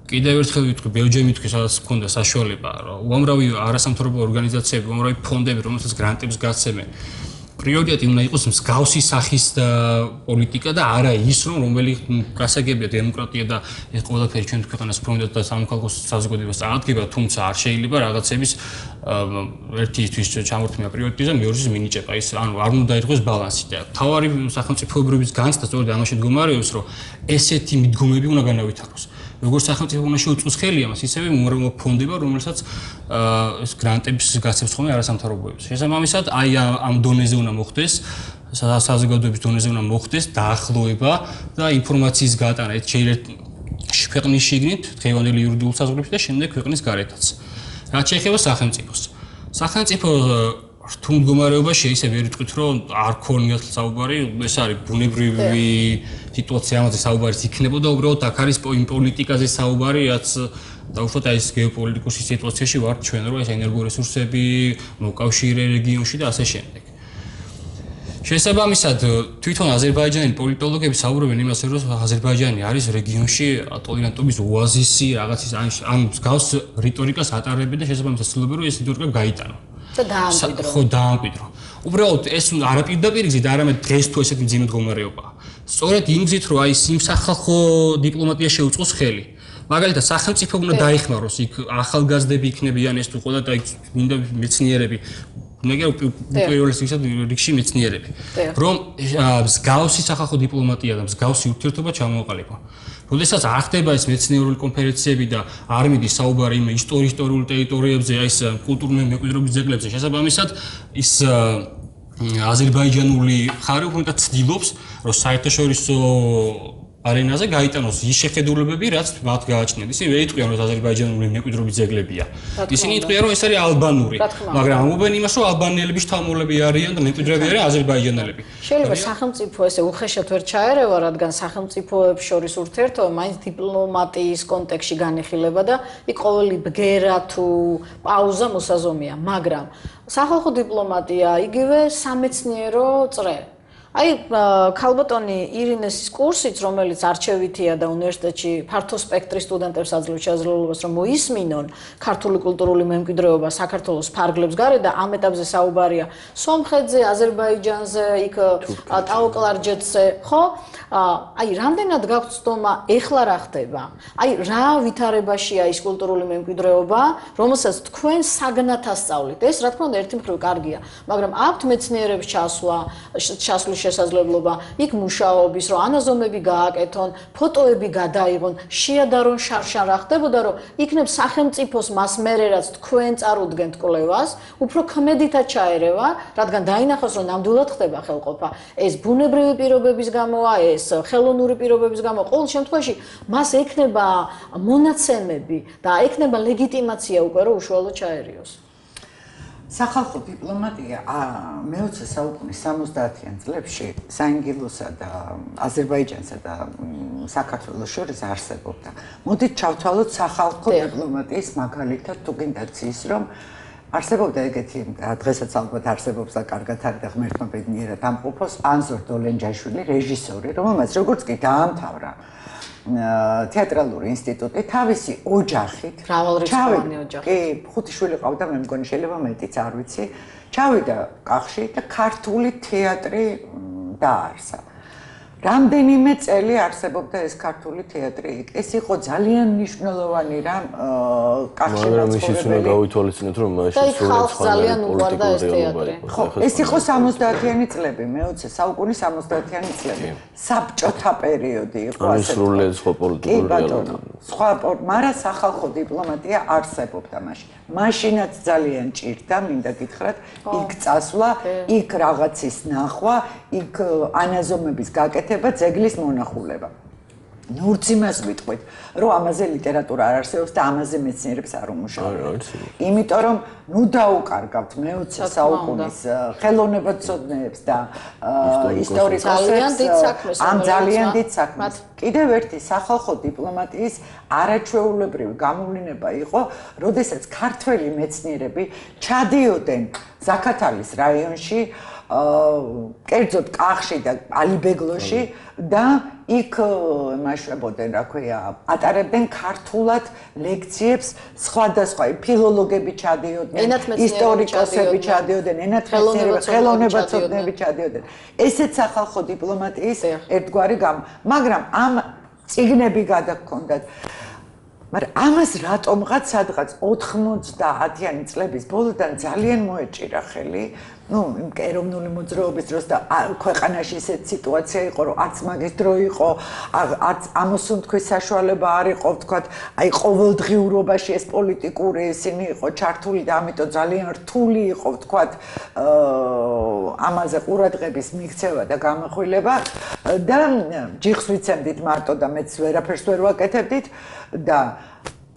E: კიდევ ერთხელ ვიტყვი, ბევრჯერ მითქვი, სადაც მქონდა საშუალება, რომ უამრავი არასამთავრობო ორგანიზაციები, უამრავი ფონდები, რომელსაც გრანტებს გასცემენ, პრიორიტეტი უნდა იყოს მსგავსი სახის პოლიტიკა და არა ის, რომელი გასაგებია დემოკრატია და ეს ყველაფერი ჩვენ ქვეყანას პრომიტად და სამოქალაქო საზოგადოებას წარადგება, თუმცა არ შეიძლება რაღაცების ერთისთვის ჩამორთმევა პრიორიტეტზე, მეორისთვის მინიჭება. ის ანუ არ უნდა იყოს ბალანსი და თავარი სახელმწიფოებრების განცდა სწორედ ამაში მდგომარეობს, რომ ესეთი მიდგომები უნდა განავითაროს. როგორც სახელმწიფო უნდა შეუწყოს ხელი ამას, ისევე უმრავლო ფონდება, რომელსაც ეს გრანტების გასცემს ხოლმე არასამთავრობოებს. შესაბამისად, აი ამ დონეზე უნდა მოხდეს, საზოგადოების დონეზე უნდა მოხდეს დაახლოება და ინფორმაციის გატანა, ეს შეიძლება ქვეყნის შიგნით, დღევანდელი იურიდიულ საზღვრებში და შემდეგ ქვეყნის გარეთაც. რაც შეეხება სახელმწიფოს. სახელმწიფო რთულ მდგომარეობაში ისე ვერ ვიტყვით, რომ არ ქონიათ საუბარი, ეს არის ბუნებრივი სიტუაცია, ამაზე საუბარიც იქნებოდა, უბრალოდ აქ არის პოლიტიკაზე საუბარი, რაც დაუშვათ აი ეს გეოპოლიტიკური სიტუაციაში ვართ ჩვენ, რომ ეს ენერგორესურსები მოკავშირე რეგიონში და ასე შემდეგ. შესაბამისად, თვითონ აზერბაიჯანელი პოლიტოლოგები საუბრობენ იმაზე, რომ აზერბაიჯანი არის რეგიონში ტოლერანტობის ოაზისი, რაღაცის ამ მსგავს რიტორიკას ატარებენ და შესაბამისად ცდილობენ, რომ ეს რიტორიკა გაიტანო. ხო, დაამკვიდრო. უბრალოდ ეს არა პირდაპირ გზით, არამედ დღეს თუ ესეთი მძიმე მდგომარეობაა. სწორედ იმ გზით, რომ აი იმ სახალხო დიპლომატია შეუწყოს ხელი. მაგალითად, სახელმწიფო უნდა დაიხმაროს იქ ახალგაზრდები იქნებიან ეს თუ ყველა და იქ მინდა მეცნიერები. მაგრამ უპირველეს რიგში მეცნიერები. რომ მსგავსი სახალხო დიპლომატია და მსგავსი ურთიერთობა ჩამოაყალიბო. როდესაც არ ხდება ეს მეცნიერული კონფერენციები და არ მიდის საუბარი იმ ისტორიულ ტერიტორიებზე, აი ეს კულტურული მემკვიდრეობის ძეგლებზე, შესაბამისად ის აზერბაიჯანული მხარე უფრო ცდილობს, რომ საერთაშორისო არენაზე გაიტანოს ის შეხედულებები, რაც მათ გააჩნიათ. ისინი ვერ იტყვიან, რომ აზერბაიჯანული მემკვიდრეობის ძეგლებია. ისინი იტყვიან, რომ ეს არის ალბანური. მაგრამ ამობენ იმას, რომ ალბანელები შთამომავლები არიან და მემკვიდრეები არიან აზერბაიჯანელები.
A: შეიძლება სახელმწიფო ესე უხეშად ვერ ჩაერევა, რადგან სახელმწიფოებს შორის ურთიერთობა მაინც დიპლომატიის კონტექსტში განიხილება და იქ ყოველი ბგერა თუ პაუზა მოსაზომია, მაგრამ სახალხო დიპლომატია იგივე სამეცნიერო წრე. აი ქალბატონი ირინესის კურსიც, რომელიც არჩევითია და უნივერსიტეტში ფართო სპექტრის სტუდენტებს აძლევს შესაძლებლობას, რომ მოისმინონ ქართული კულტურული მემკვიდრეობა საქართველოს ფარგლებს გარეთ და ამ ეტაპზე საუბარია სომხეთზე, აზერბაიჯანზე, იქ ტაო-კლარჯეთზე, ხო? აი რამდენად გაქვთ ცდომა, ეხლა რა ხდება? აი რა ვითარებაშია ის კულტურული მემკვიდრეობა, რომელსაც თქვენ საგნად ასწავლით? ეს რა თქმა უნდა ერთი მხრივ კარგია, მაგრამ აქვთ მეცნიერებს ჩასვლის შესაძლებლობა, იქ მუშაობის, რომ ანაზომები გააკეთონ, ფოტოები გადაიღონ, შეადარონ შარშან რა ხდებოდა, რომ იქნებ სახელმწიფოს მას მერე რაც თქვენ წარუდგენთ კვლევას, უფრო ქმედითად ჩაერევა, რადგან დაინახოს, რომ ნამდვილად ხდება ხელყოფა. ეს ბუნებრივი პირობების გამოა, ეს ხელოვნური პირობების გამო, ყოველ შემთხვევაში მას ექნება მონაცემები და ექნება ლეგიტიმაცია უკვე, რომ უშუალოდ ჩაერიოს.
B: სახალხო დიპლომატია მე-20 საუკუნის 70-იან წლებში საინგილოსა და აზერბაიჯანსა და საქართველოს შორის არსებობდა. მოდით ჩავთვალოთ სახალხო დიპლომატიის მაგალითად თუ გინდათ ის, რომ არსებობდა ეგეთი დღესაც ალბათ არსებობს და კარგად არის და ღმერთმა ბედნიერად ამყოფოს ანზორ დოლენჯაშვილი, რეჟისორი, რომელმაც როგორც კი დაამთავრა თეატრალური ინსტიტუტი თავისი ოჯახით
A: მრავალრიცხოვანი ოჯახით.
B: კი, 5 შვილი ყავდა, მე მგონი შეიძლება მეტიც არ ვიცი. ჩავიდა კახში და ქართული თეატრი დაარსა. რამდენიმე წელი არსებობდა ეს ქართული თეატრი. ეს იყო ძალიან მნიშვნელოვანი რამ კახში
C: მაგრამ ისიც უნდა გავითვალისწინოთ, რომ მაშინ
A: ხალხს ძალიან უყვარდა ეს თეატრი.
B: ხო, ეს იყო 70-იანი წლები, მე-20 საუკუნის 70-იანი წლები. საბჭოთა პერიოდი იყო
C: ასე. სრულიად სხვა პოლიტიკური რეალობა.
B: სხვა, მაგრამ სახალხო დიპლომატია არსებობდა მაშინ. მაშინაც ძალიან ჭირდა, მინდა გითხრათ, იქ წასვლა, იქ რაღაცის ნახვა, იქ ანაზომების გაკეთება, ძეგლის მონახულება. ნურც იმას ვიტყვით, რომ ამაზე ლიტერატურა არ არსებობს და ამაზე მეცნიერებს არ უმუშავებთ. იმიტომ რომ ნუ დაუკარგავთ მე-20 საუკუნის ხელოვნებაცოდნეებს და ისტორიკოსებს ამ ძალიან დიდ საქმეს. კიდევ ერთი სახალხო დიპლომატიის არაჩვეულებრივი გამოვლინება იყო, როდესაც ქართველი მეცნიერები ჩადიოდნენ ზაქათალის რაიონში, კერძოდ კახში და ალიბეგლოში და იქ მაშრებოდნენ, რა ქვია, ატარებდნენ ქართულად ლექციებს, სხვადასხვა ფილოლოგები ჩადიოდნენ, ისტორიკოსები ჩადიოდნენ, ენათმეცნიერები, ხელოვნებაცოდნეები ჩადიოდნენ. ესეც სახალხო დიპლომატიის ერთგვარი მაგრამ ამ წიგნები გადაგქონდათ. მაგრამ ამას რატომღაც სადღაც 90-იანი წლების ბოლოდან ძალიან მოეჭირა ხელი. იმ ეროვნული მოძრაობის დროს და ქვეყანაში ისეთ სიტუაცია იყო, რომ არც მაგის დრო იყო, არც ამოსუნთქვის საშუალება არ იყო, ვთქვათ, აი ყოველდღიურობაში ეს პოლიტიკური ისინი იყო ჩართული და ამიტომ ძალიან რთული იყო, ვთქვათ, ამაზე ყურადღების მიქცევა და გამახვილება და ჯიხს ვიცემდით მარტო და მეც ვერაფერს ვერ ვაკეთებდით და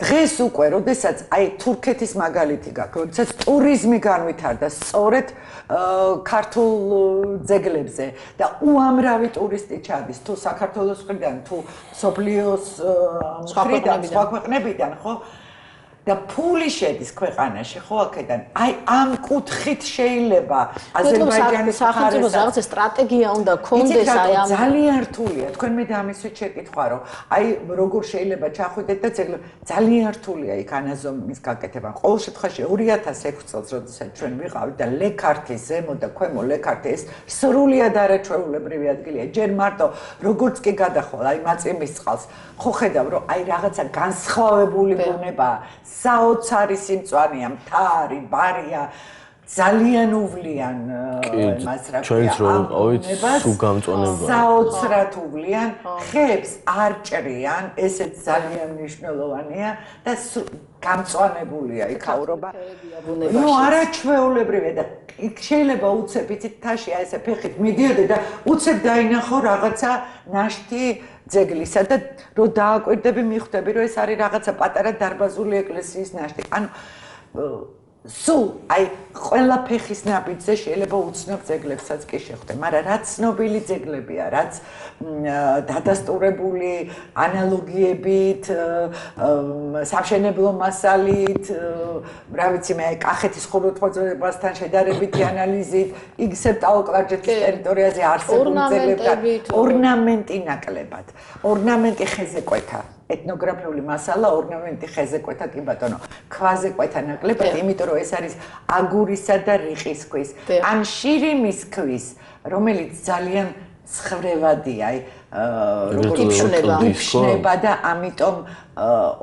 B: დღეს უკვე, როდესაც აი თურქეთის მაგალითი გაქვს, როდესაც ტურიზმი განვითარდა სწორედ ქართულ ძეგლებზე და უამრავი ტურისტი ჩადის, თუ საქართველოს მხრიდან, თუ სოფლიოს მხრიდან, სხვა ქვეყნებიდან, ხო? და ფული შედის ქვეყანაში, ხო, აქედან. აი ამ კუთხით შეიძლება აზერბაიჯანის
A: სახელმწიფოს რაღაცა სტრატეგია უნდა ქონდეს აი ამ
B: ძალიან რთულია. თქვენ მე დამისვით შეკითხვა, რომ აი როგორ შეიძლება ჩახვიდეთ და ძალიან რთულია იქ ანაზომის გაკეთება. ყოველ შემთხვევაში 2006 წელს, როდესაც ჩვენ ვიყავით და ლექართი ზემო და ქვემო ლექართი ეს სრულიად არაჩვეულებრივი ადგილია. ჯერ მარტო როგორც კი გადახვალ აი მაწიმის წყალს, ხო ხედავ, რომ აი რაღაცა განსხვავებული ბუნებაა. საოცარი სიმწვანეა, მთავარი, ბარია, ძალიან უვლიან მას რა ქვია, საოცრად უვლიან, ხეებს არ ჭრიან, ესეც ძალიან მნიშვნელოვანია და გამწვანებულია იქაურობა. ნუ არაჩვეულებრივია და შეიძლება უცებ იცით თაში აი ესე ფეხით მიდიოდე და უცებ დაინახო რაღაცა ნაშთი ძეგლისა და რო დააკვირდები მიხვდები რომ ეს არის რაღაცა პატარა დარბაზული ეკლესიის ნაშთი. ანუ სულ აი ყველა ფეხის ნაბიჯზე შეიძლება უცნობ ძეგლებსაც კი შეხვდე, მაგრამ რაც ცნობილი ძეგლებია, რაც დადასტურებული ანალოგიებით, სამშენებლო მასალით, რა ვიცი მე, კახეთის ხუროთმოძებასთან შედარებითი ანალიზით, იგზებ ტაო-კლარჯეთის ტერიტორიაზე არსებულ ძეგლებთან ორნამენტი ნაკლებად, ორნამენტი ხეზეკვეთა. ეთნოგრაფიული მასალა, ორნამენტი ხეზეკვეთა კი ბატონო, ქვაზეკვეთა ნაკლებად, იმიტომ რომ ეს არის აგურისა და რიყის ქვის, ან შირიმის ქვის, რომელიც ძალიან სხრევადია, იფშნება და ამიტომ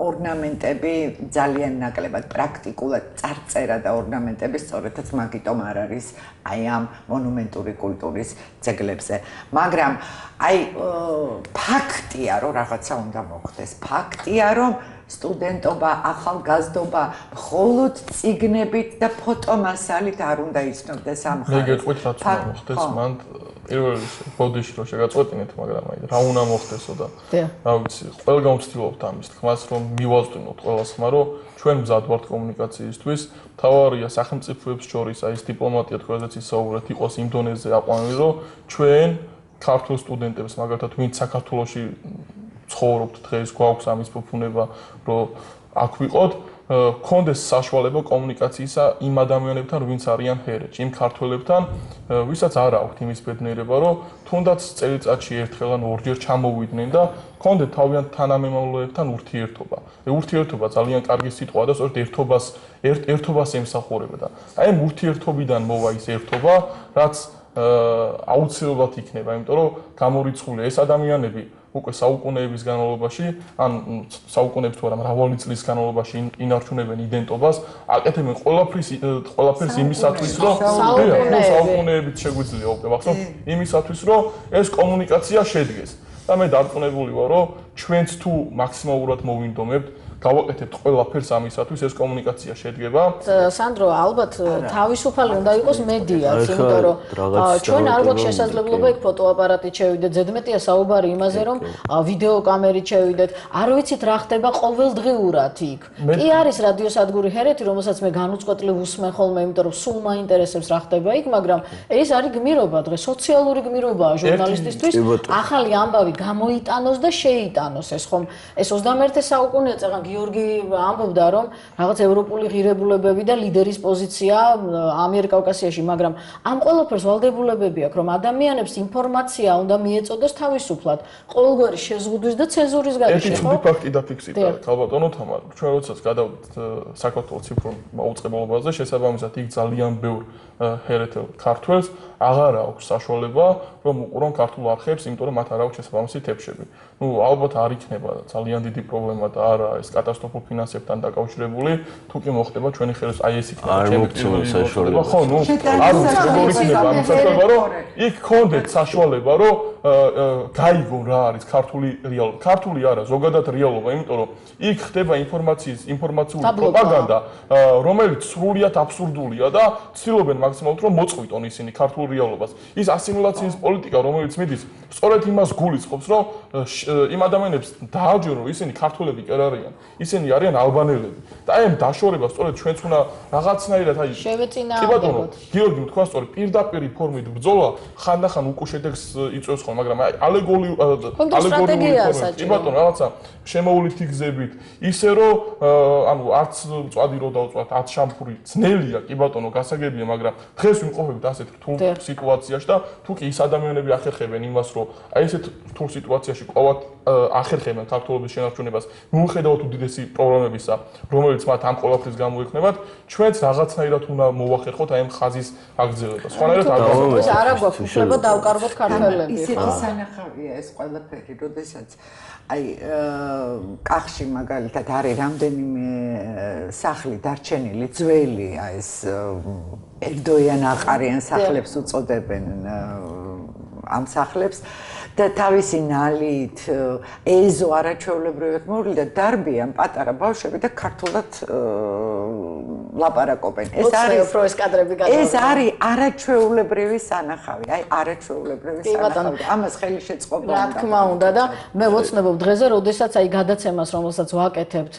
B: ორნამენტები ძალიან ნაკლებად პრაქტიკულად წარწერა და ორნამენტები სწორედაც მაგიტომ არ არის აი ამ მონუმენტური კულტურის ძეგლებზე. მაგრამ აი ფაქტია რომ რაღაცა უნდა მოხდეს. ფაქტია რომ სტუდენტობა, ახალგაზრდობა მხოლოდ წიგნებით და ფოტომასალით არ უნდა იცნობდეს ამ ხარეს.
D: მე გეტყვით რაც უნდა მოხდეს მან პირველ ბოდიში რომ შეგაწყვეტინეთ, მაგრამ აი რა უნდა მოხდესო და რა ვიცი, ყველგან ვცდილობთ ამის თქმას, რომ მივაწვდინოთ ყველას ხმა, რომ ჩვენ მზად ვართ კომუნიკაციისთვის. თავარია სახელმწიფოებს შორის აი ეს დიპლომატია თქვენაც ისაუბრეთ, იყოს იმ დონეზე აყვანილი, რომ ჩვენ ქართულ სტუდენტებს, მაგალითად, ვინც საქართველოში ცხოვრობთ დღეს, გვაქვს ამის ფუფუნება, რომ აქ ვიყოთ, კონდეს საშუალება კომუნიკაციისა იმ ადამიანებთან, ვინც არიან ჰერეთში, იმ ქართველებთან, ვისაც არ აქვთ იმის ბედნიერება, რომ თუნდაც წელიწადში ერთხელ ან ორჯერ ჩამოვიდნენ და კონდეთ თავიანთ თანამემამულეებთან ურთიერთობა. ურთიერთობა ძალიან კარგი სიტყვაა და სწორედ ერთობას ემსახურება და აი ამ ურთიერთობიდან მოვა ის ერთობა, რაც აუცილებლად იქნება, იმიტომ რომ გამორიცხული ეს ადამიანები უკვე საუკუნეების განმავლობაში, ან საუკუნეების თუ არა მრავალი წლის განმავლობაში ინარჩუნებენ იდენტობას, აკეთებენ ყველაფერს იმისათვის, რომ საუკუნეებით შეგვიძლია ვახსოვთ, იმისათვის, რომ ეს კომუნიკაცია შედგეს. და მე დარწმუნებული ვარ, რომ ჩვენც თუ მაქსიმალურად მოვინდომებთ გავაკეთებთ ყველაფერს ამისათვის ეს კომუნიკაცია შედგება.
A: სანდრო, ალბათ თავისუფალი უნდა იყოს მედიაც, იმიტომ რომ ჩვენ არ გვაქვს შესაძლებლობა იქ ფოტოაპარატით შევიდეთ, ზედმეტია საუბარი იმაზე, რომ ვიდეო კამერით შევიდეთ. არ ვიცით რა ხდება ყოველდღიურად იქ. კი არის რადიოსადგური ჰერეთი, რომელსაც მე განუწყვეტლივ უსმენ ხოლმე, იმიტომ რომ სულ მაინტერესებს რა ხდება იქ, მაგრამ ეს არის გმირობა დღეს, სოციალური გმირობაა ჟურნალისტისთვის. ახალი ამბავი გამოიტანოს და შეიტანოს ეს ხომ ეს 21 საუკუნეა წეგან გიორგი ამბობდა რომ რაღაც ევროპული ღირებულებები და ლიდერის პოზიცია ამიერკავკასიაში, მაგრამ ამ ყველაფერს ვალდებულებები აქვს რომ ადამიანებს ინფორმაცია უნდა მიეწოდოს თავისუფლად, ყოველგვარი შეზღუდვის და ცენზურის გარეშე.
D: ერთი ცუდი ფაქტი დაფიქსირდა ქალბატონო თამარ. ჩვენ როდესაც გადავიდით საქართველოს ციფრულ მაუწყებლობაზე, შესაბამისად იქ ძალიან ბევრ ჰერეთელ ქართველს აღარ აქვს საშუალება რომ უყურონ ქართულ არხებს, იმიტომ რომ მათ არ აქვს შესაბამისი თებშები. ნუ ალბათ არ იქნება ძალიან დიდი პრობლემა და არა ეს კატასტროფულ ფინანსებთან დაკავშირებული, თუ კი მოხდება ჩვენი ხელს აი ეს იქნება ჩემი საშუალება. ხო, ნუ არ როგორ იქნება ამ საშუალება, რომ იქ გქონდეთ საშუალება, რომ გაიგონ რა არის ქართული რეალობა. ქართული არა, ზოგადად რეალობა, იმიტომ რომ იქ ხდება ინფორმაციული პროპაგანდა, რომელიც სრულიად აბსურდულია და ცდილობენ მაქსიმალურად რომ მოწყვიტონ ისინი ქართულ რეალობას. ის ასიმილაციის პოლიტიკა, რომელიც მიდის, სწორედ იმას გულისხმობს, რომ იმ ადამიანებს დააჯერო, ისინი ქართველები კი არ არიან, ისინი არიან ალბანელები. და აი ამ დაშორებას სწორედ ჩვენც უნდა რაღაცნაირად აი
A: შევეწინააღმდეგოთ.
D: გიორგი თქვა სწორედ პირდაპირ ფორმით ბრძოლა ხანდახან უკუ შედეგს იწვევს ხოლმე, მაგრამ აი ალეგორიული კი ბატონო რაღაცა შემოულითი გზებით, ისე რომ ანუ არც წვადი რო დავწვათ 10 შამფური ძნელია კი ბატონო გასაგებია, მაგრამ დღეს ვიმყოფებით ასეთ რთულ სიტუაციაში და თუ კი ის ადამიანები ახერხებენ იმას, რომ აი ესეთ რთულ სიტუაციაში ყოველთ ახერხებენ ქართულობის შენარჩუნებას, მიუხედავად უდიდესი პრობლემებისა, რომელიც მათ ამ ყველაფრის გამოექნებათ, ჩვენც რაღაცნაირად უნდა მოვახერხოთ აი ამ ხაზის აგრძელებას. სხვანაირად არ
A: გვაქვს. ეს არ აქვს უფლება დავკარგოთ ქართველები.
B: ისეთი სანახავია ეს ყველაფერი, როდესაც აი კახში მაგალითად არის რამდენიმე სახლი დარჩენილი ძველი, აი ეს ერთდოიან აყარიან სახლებს უწოდებენ ამ სახლებს და თავისი ნალით ეზო არაჩვეულებრივად მოვლი და დარბიან პატარა ბავშვები და ქართულად ლაპარაკობენ. ეს არის არაჩვეულებრივი სანახავი, აი არაჩვეულებრივი სანახავი. ამას ხელი შეწყობა უნდა.
A: რა თქმა უნდა და მე ვოცნებობ დღეზე, როდესაც აი გადაცემას, რომელსაც ვაკეთებთ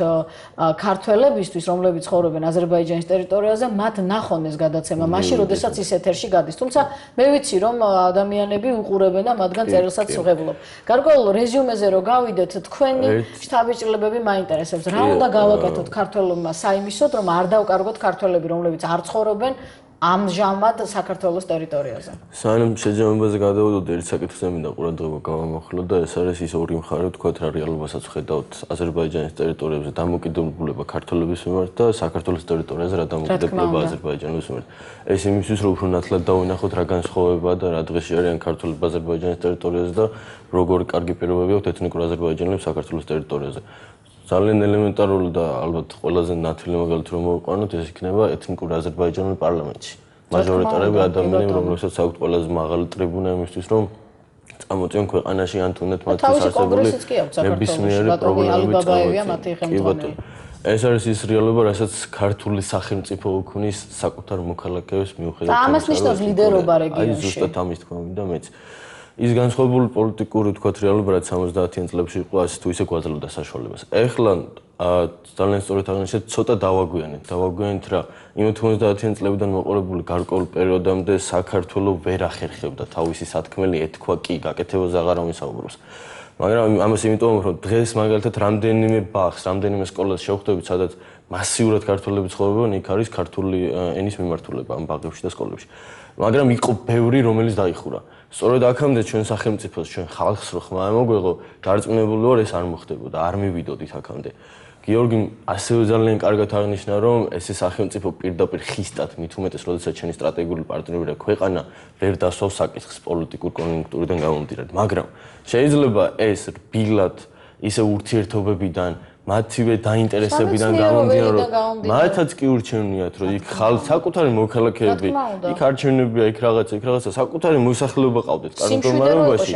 A: ქართველებისთვის, რომლებიც ცხოვრობენ აზერბაიჯანის ტერიტორიაზე, მათ ნახონ ეს გადაცემა, მაშინ როდესაც ის ეთერში გადის. თუმცა მე ვიცი რომ ადამიანები უყურებენ და მათგან წერილსაც ვღებულობ. გარკვეულ რეზიუმეზე რო გავიდეთ, თქვენი შტაბ-ჭრილებები მაინტერესებს. რა უნდა გავაკეთოთ ქართველებმა საიმისოდ, რომ არ დავკარგოთ ქართველები, რომლებიც არ ცხოვრობენ ამჟამად საქართველოს ტერიტორიაზე.
C: სანამ შეჯამებაზე გადავიდოდ, ერთ საკითხზე მინდა ყურადღება გავამახვილოთ და ეს არის ის ორი მხარე, ვთქვათ, რა რეალობასაც ვხედავთ აზერბაიჯანის ტერიტორიებზე დამოკიდებულება ქართველების მიმართ და საქართველოს ტერიტორიაზე რა დამოკიდებულება აზერბაიჯანის მიმართ. ეს იმისთვის, რომ უფრო ნათლად დავინახოთ რა განსხვავება და რა დღეში არიან ქართველები აზერბაიჯანის ტერიტორიაზე და როგორი კარგი პირობები აქვს ეთნიკურ აზერბაიჯანელებს საქართველოს ტერიტორიაზე. ძალიან ელემენტარული და ალბათ ყველაზე ნათელი მაგალითი რომ მოვიყვანოთ, ეს იქნება ეთნიკური აზერბაიჯანული პარლამენტში. მაჟორიტარები ადამიანები, რომლებსაც აქვთ ყველაზე მაღალი ტრიბუნა იმისთვის, რომ წამოწიონ ქვეყანაში ან თუნდაც მათთვის არსებული ნებისმიერი პრობლემები. ეს არის ის რეალობა, რასაც ქართული სახელმწიფო უქმნის საკუთარ მოქალაქეებს მიუხედავად
A: და ამას ნიშნავს ლიდერობა რეგიონში.
C: აი ზუსტად ამის თქმა მინდა მეც. ის განსხვავებული პოლიტიკური თქვათ რეალობა, რაც 70-იან წლებში იყო, ასე თუ ისე გვაძლევდა საშუალებას. ეხლა ძალიან სწორად აღნიშნეთ, ცოტა დავაგვიანეთ რა. იმ 90-იან წლებიდან მოყოლებული გარკვეულ პერიოდამდე საქართველოს ვერ ახერხებდა თავისი სათქმელი ეთქვა კი, გაკეთებაზე აღარ ამისაუბროს. მაგრამ ამას იმიტომ რომ დღეს მაგალითად რამდენიმე ბაღს, რამდენიმე სკოლას შევხვდებით, სადაც მასიურად ქართველები ცხოვრობენ, იქ არის ქართული ენის მიმართულება ამ ბაღებში და სკოლებში. მაგრამ იყო ბევრი, რომელიც დაიხურა. სწორედ აქამდე ჩვენ სახელმწიფოს, ჩვენ ხალხს რო ხმა მოგვეღო, დარწმუნებული ვარ ეს არ მოხდებოდა, არ მივიდოდით აქამდე. გიორგი ასევე ძალიან კარგად აღნიშნა, რომ ესე სახელმწიფო პირდაპირ ხისტად, მით უმეტეს, როდესაც ჩვენი სტრატეგიული პარტნიორია ქვეყანა, ვერ დასვავს საკითხს პოლიტიკურ კონიუნქტურიდან გამომდინარე. მაგრამ შეიძლება ეს რბილად ისე ურთიერთობებიდან მათივე დაინტერესებიდან გამომდინარე, რომ მათაც კი ურჩევნიათ, რომ იქ საკუთარი მოქალაქეები, იქ არჩევნებია, იქ რაღაცა, საკუთარი მოსახლეობა ყავდეთ კანონმდებლობაში.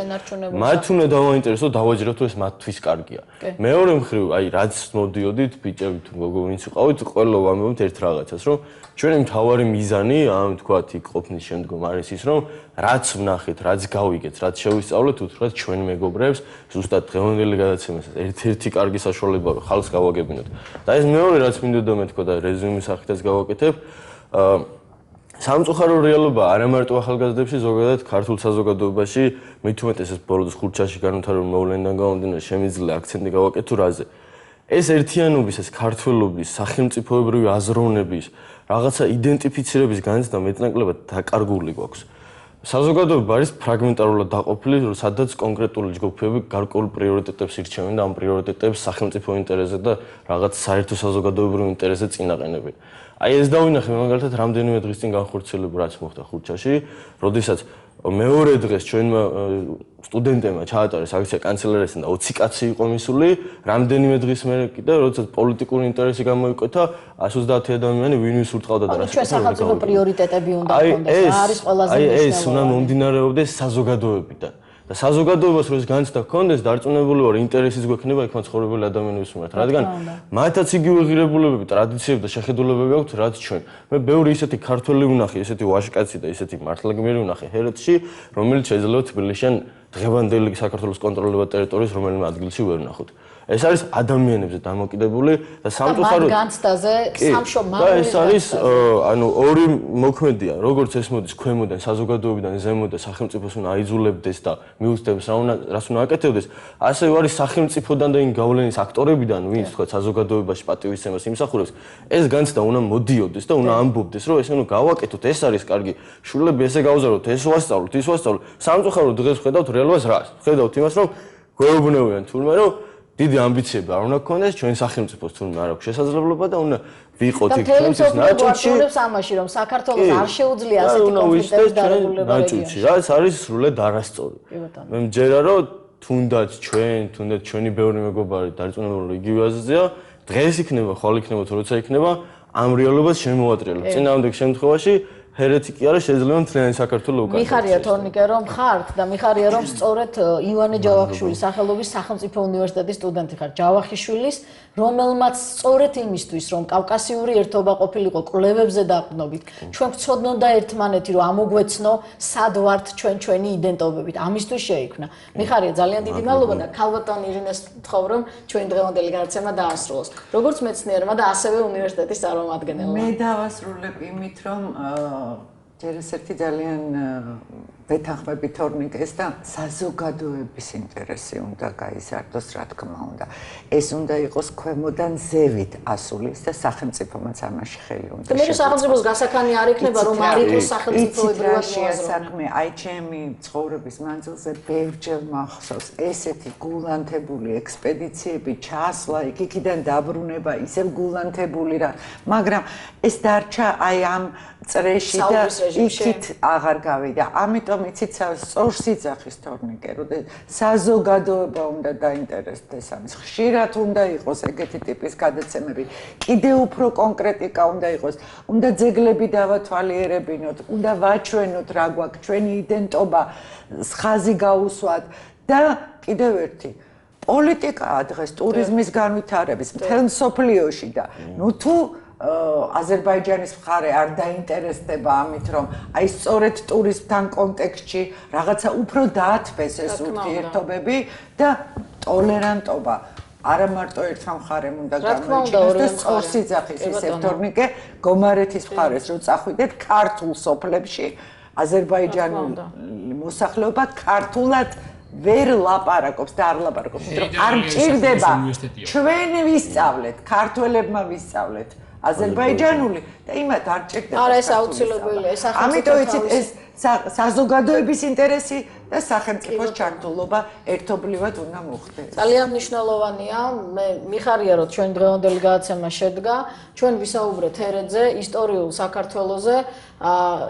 C: მათ უნდა დავაინტერესოთ, დავაჯეროთ, რომ ეს მათთვის კარგია. მეორე მხრივ, აი რაც მოდიოდით, ბიჭები თუ ვინც ვიყავით, ყველა ვამბობთ ერთ რაღაცას, რომ ჩვენი მთავარი მიზანი, ამ თქვათ, იქ ყოფნის შემდგომ არის ის, რომ რაც ვნახეთ, რაც გავიგეთ, რაც შევისწავლეთ, უთხრათ ჩვენ მეგობრებს, ზუსტად დღევანდელი გადაცემასაც ერთ-ერთი კარგი საშუალება რომ ხალხს გავაგებინოთ. და ეს მეორე რაც მინდოდა მეთქვა და რეზუმის სახითაც გავაკეთებ, სამწუხარო რეალობა არა მარტო ახალგაზრდებში, ზოგადად ქართულ საზოგადოებაში, მით უმეტეს ეს ბოლოს ხუთშაბათში განვითარებულ მოვლენიდან გამომდინარე, შემიძლია აქცენტი გავაკეთო რაზე. ეს ერთიანობის, ეს ქართველობის, სახელმწიფოებრივი აზროვნების, რაღაცა იდენტიფიცირების განცდა მეტნაკლებად დაკარგული გვაქვს. საზოგადოება არის ფრაგმენტარულად დაყოფილი, სადაც კონკრეტული ჯგუფები გარკვეულ პრიორიტეტებს ირჩევენ და ამ პრიორიტეტებს სახელმწიფო ინტერესზე და რაღაც საერთო საზოგადოებრივ ინტერესზე წინაყენებენ. აი ეს დავინახე მაგალითად რამდენიმე დღის წინ განხორციელება რაც მოხდა ხუთშაბათში, როდესაც მეორე დღეს ჩვენმა სტუდენტებმა ჩაატარეს აქცია კანცელარიასთან და 20 კაცი იყო მისული, რამდენიმე დღის მერე კიდე, როდესაც პოლიტიკური ინტერესი გამოიკვეთა 130 ადამიანი ვინვის ურტყავდა და რა
A: ჩვენ სახელმწიფო პრიორიტეტები უნდა გქონდეს, რა არის ყველაზე მნიშვნელოვანი.
C: აი ეს უნდა მომდინარეობდეს საზოგადოებიდან. და საზოგადოებას რო ეს განცდა გქონდეს, დარწმუნებული ვარ, ინტერესიც გვექნება იქ მაცხოვრებელი ადამიანების მიმართ, რადგან მათაც იგივე ღირებულებები, ტრადიციები და შეხედულებები აქვთ, რაც ჩვენ. მე ბევრი ისეთი ქართველი ვნახე, ისეთი ვაჟკაცი და ისეთი მართლაგმიერი ვნახე ჰერეთში, რომელიც შეიძლება თბილისიდან დღევანდელი საქართველოს კონტროლირებად ტერიტორიის რომელიმე ადგილში ვერ ვნახოთ. ეს არის ადამიანებზე დამოკიდებული და სამწუხაროდ
A: განცდაზე სამშობლო
C: და ეს არის ანუ ორი მოქმედია, როგორც ეს მოდის ქვემოდან, საზოგადოებიდან ზემოდან სახელმწიფოს უნდა აიძულებდეს და მიუწევდეს რას უნდა აკეთებდეს, ასევე არის სახელმწიფოდან და იმ გავლენის აქტორებიდან, ვინც თქვა საზოგადოებაში პატივისცემას იმსახურებს, ეს განცდა უნდა მოდიოდეს და უნდა ამბობდეს, რომ ეს უნდა გავაკეთოთ, ეს არის კარგი, შვილები ესე გავზარდოთ, ეს ვასწავლოთ, ის ვასწავლოთ. სამწუხაროდ დღეს ხედავთ რეალობას რას? ხედავთ იმას, რომ გვეუბნებიან თურმე რომ დიდი ამბიციები არ უნდა გქონდეს ჩვენ სახელმწიფოს თუნდაც არ აქვს შესაძლებლობა და უნდა ვიყოთ იქ ჩვენთვის ნაჭუჭი
A: ამაში რომ საქართველოს არ შეუძლია ასეთი კონფლიქტების დარეგულირება რეგიონში
C: რაც არის სრულად არასწორი მე მჯერა რომ თუნდაც ჩვენი ბევრი მეგობარი დარწმუნებული იგივე აზრზეა დღეს იქნება ხვალ იქნება თუ როცა იქნება ამ რეალობას შემოვატრიალებ წინააღმდეგ შემთხვევაში ჰერეთიკი არა შეიძლება მთლიანი საქართველოს უკან.
A: მიხარია თორნიკე რომ ხართ და მიხარია რომ სწორედ ივანე ჯავახიშვილის სახელობის სახელმწიფო უნივერსიტეტის სტუდენტი ხარ. ჯავახიშვილის რომელმაც სწორედ იმისთვის რომ კავკასიური ერთობა ყოფილიყო კვლევებზე დაყრდნობით. ჩვენ გვცოდნოდა ერთმანეთი რომ ამოგვეცნო სად ვართ ჩვენი იდენტობებით. ამისთვის შეიქმნა. მიხარია ძალიან დიდი მადლობა და ქალბატონ ირინეს ვთხოვ რომ ჩვენი დღევანდელი გადაცემა დაასრულოს. როგორც მეცნიერმა და ასევე უნივერსიტეტის წარმომადგენელმა.
B: მე დავასრულებ იმით რომ ჯერ ეს ერთი ძალიან ვეთანხმები თორნიკეს და საზოგადოების ინტერესი უნდა გაიზარდოს, რა თქმა უნდა. ეს უნდა იყოს ქვემოდან ზევით ასulis და სახელმწიფომაც ამაში ხელი უნდა შეუწყოს.
A: მე სახელმწიფოს გასახანი არ იქნება რომ არ იყოს სახელმწიფოებრივად
B: მოაზროვნე. აი ჩემი ცხოვრების მანძილზე ბევრჯერ მახსოვს ესეთი გულანთებული ექსპედიციები, ჩასვლა, იქიდან დაბრუნება, ისევ გულანთებული რა. მაგრამ ეს დარჩა აი ამ წრეში და იქით აღარ გავიდა. ამიტომ იცით სწორს იძახის თორნიკე, რომ საზოგადოება უნდა დაინტერესდეს ამის. ხშირად უნდა იყოს ეგეთი ტიპის გადაცემები. კიდევ უფრო კონკრეტიკა უნდა იყოს. უნდა ძეგლები დავათვალიერებინოთ, უნდა ვაჩვენოთ რა გვაქვს, ჩვენი იდენტობა, ხაზი გაუსვათ და კიდევ ერთი პოლიტიკაა დღეს ტურიზმის განვითარების მთელ მსოფლიოში და ნუ თუ აზერბაიჯანის მხარე არ დაინტერესდება ამით, რომ აი სწორედ ტურიზმთან კონტექსტში რაღაცა უფრო დაათბეს ეს ურთიერთობები და ტოლერანტობა არა მარტო ერთ მხარემ უნდა გამოიჩინოს და სწორს იძახის ისევ თორნიკე გომარეთის მხარეს რომ წახვიდეთ ქართულ სოფლებში აზერბაიჯანული მოსახლეობა ქართულად ვერ ლაპარაკობს და არ ლაპარაკობს, იმიტომ რომ არ მჭირდება ჩვენ ვისწავლეთ, ქართველებმა ვისწავლეთ აზერბაიჯანული და იმათ არ ჭირდება.
A: არა ეს აუცილებელია, ეს
B: ამიტომ იცით ეს საზოგადოების ინტერესი და სახელმწიფოს ჩართულობა ერთობლივად უნდა მოხდეს.
A: ძალიან მნიშვნელოვანია, მე მიხარია რომ ჩვენ დღევანდელი გადაცემა შედგა, ჩვენ ვისაუბრეთ ერედზე, ისტორიულ საქართველოზე,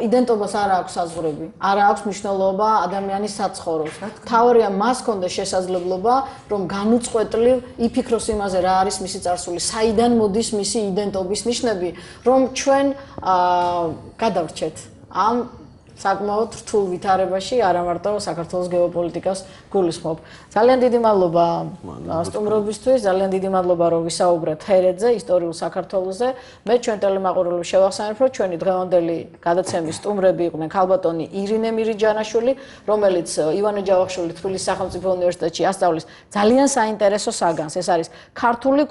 A: იდენტობას არ აქვს საზღვრები, არ აქვს მნიშვნელობა ადამიანის საცხოვროს. თავარია მას ჰქონდეს შესაძლებლობა, რომ განუწყვეტლივ იფიქროს იმაზე, რა არის მისი წარსული, საიდან მოდის მისი იდენტობის ნიშნები, რომ ჩვენ გადავრჩეთ ამ საკმაოდ რთულ ვითარებაში, არა მარტო საქართველოს გეოპოლიტიკას გულისხმობ. ძალიან დიდი მადლობა სტუმრობისთვის, ძალიან დიდი მადლობა რომ ვისაუბრეთ ჰერედზე, ისტორიულ საქართველოზე. მე ჩვენ ტელემაყურებლებს შევახსენებ, რომ ჩვენი დღევანდელი გადაცემის სტუმრები იყვნენ ქალბატონი ირინე მირიჯანაშვილი, რომელიც ივანე ჯავახიშვილის თბილისის სახელმწიფო უნივერსიტეტში ასწავლის ძალიან საინტერესო საგანს. ეს არის ქართული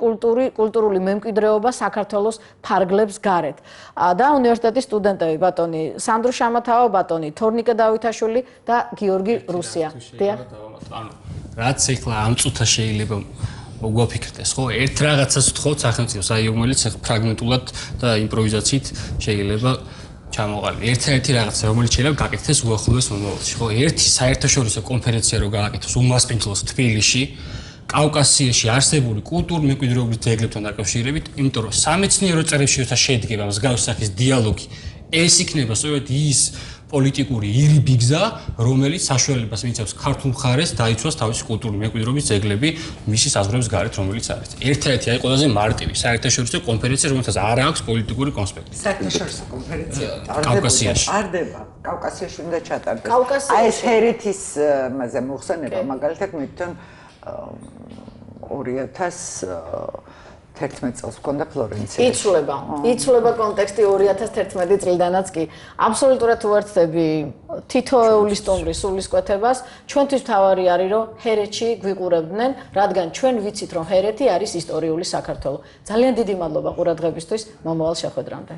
A: კულტურული მემკვიდრეობა საქართველოს ფარგლებს გარეთ. და უნივერსიტეტის სტუდენტები ბატონი სანდრო შამათავა, ბატონი თორნიკე დავითაშვილი და გიორგი რუსია. დიახ.
E: ანუ რაც ეხლა ამ წუთას შეიძლება მოგვაფიქრდეს, ხო? ერთ რაღაცას ვთხოვთ სახელმწიფოს, აი რომელიც ფრაგმენტულად და იმპროვიზაციით შეიძლება ჩამოყალიბდეს. ერთ-ერთი რაღაცა, რომელიც შეიძლება გაკეთდეს უახლოეს მომავალში, ხო? ერთი საერთაშორისო კონფერენცია რო გააკეთოს უმასპინძლოს თბილისში, კავკასიაში არსებული კულტურული მემკვიდრეობის ძეგლებთან დაკავშირებით, იმიტომ რომ სამეცნიერო წრეებში როცა შედგება მსგავსი სახის დიალოგი, ეს იქნება სწორედ ის პოლიტიკური ირი ბიგზა, რომელიც საშუალებას მიცემს ქართულ მხარეს დაიცვას თავისი კულტურული მემკვიდრეობის ძეგლები მისი საზღვრების გარეთ, რომელიც არის. ერთ-ერთი აი ყველაზე მარტივი საერთაშორისო კონფერენცია, რომელსაც არ აქვს პოლიტიკური კონსპექტი.
B: საერთაშორისო კონფერენცია
E: კავკასიაში.
B: ტარდება. კავკასიაში უნდა ჩატარდეს.
A: კავკასიაში.
B: აი ეს ჰერეთის მასე მოხსენება, მაგალითად მე თვითონ 2011 წელს მქონდა ფლორენციაში.
A: იცვლება კონტექსტი 2011 წლიდანაც კი. აბსოლუტურად უერთდები თითოეული სტუმრის სულისკვეთებას. ჩვენთვის თავარი არის, რომ ჰერეთში გვიყურებდნენ, რადგან ჩვენ ვიცით, რომ ჰერეთი არის ისტორიული საქართველო. ძალიან დიდი მადლობა ყურადღებისთვის, მომავალ შეხვედრამდე.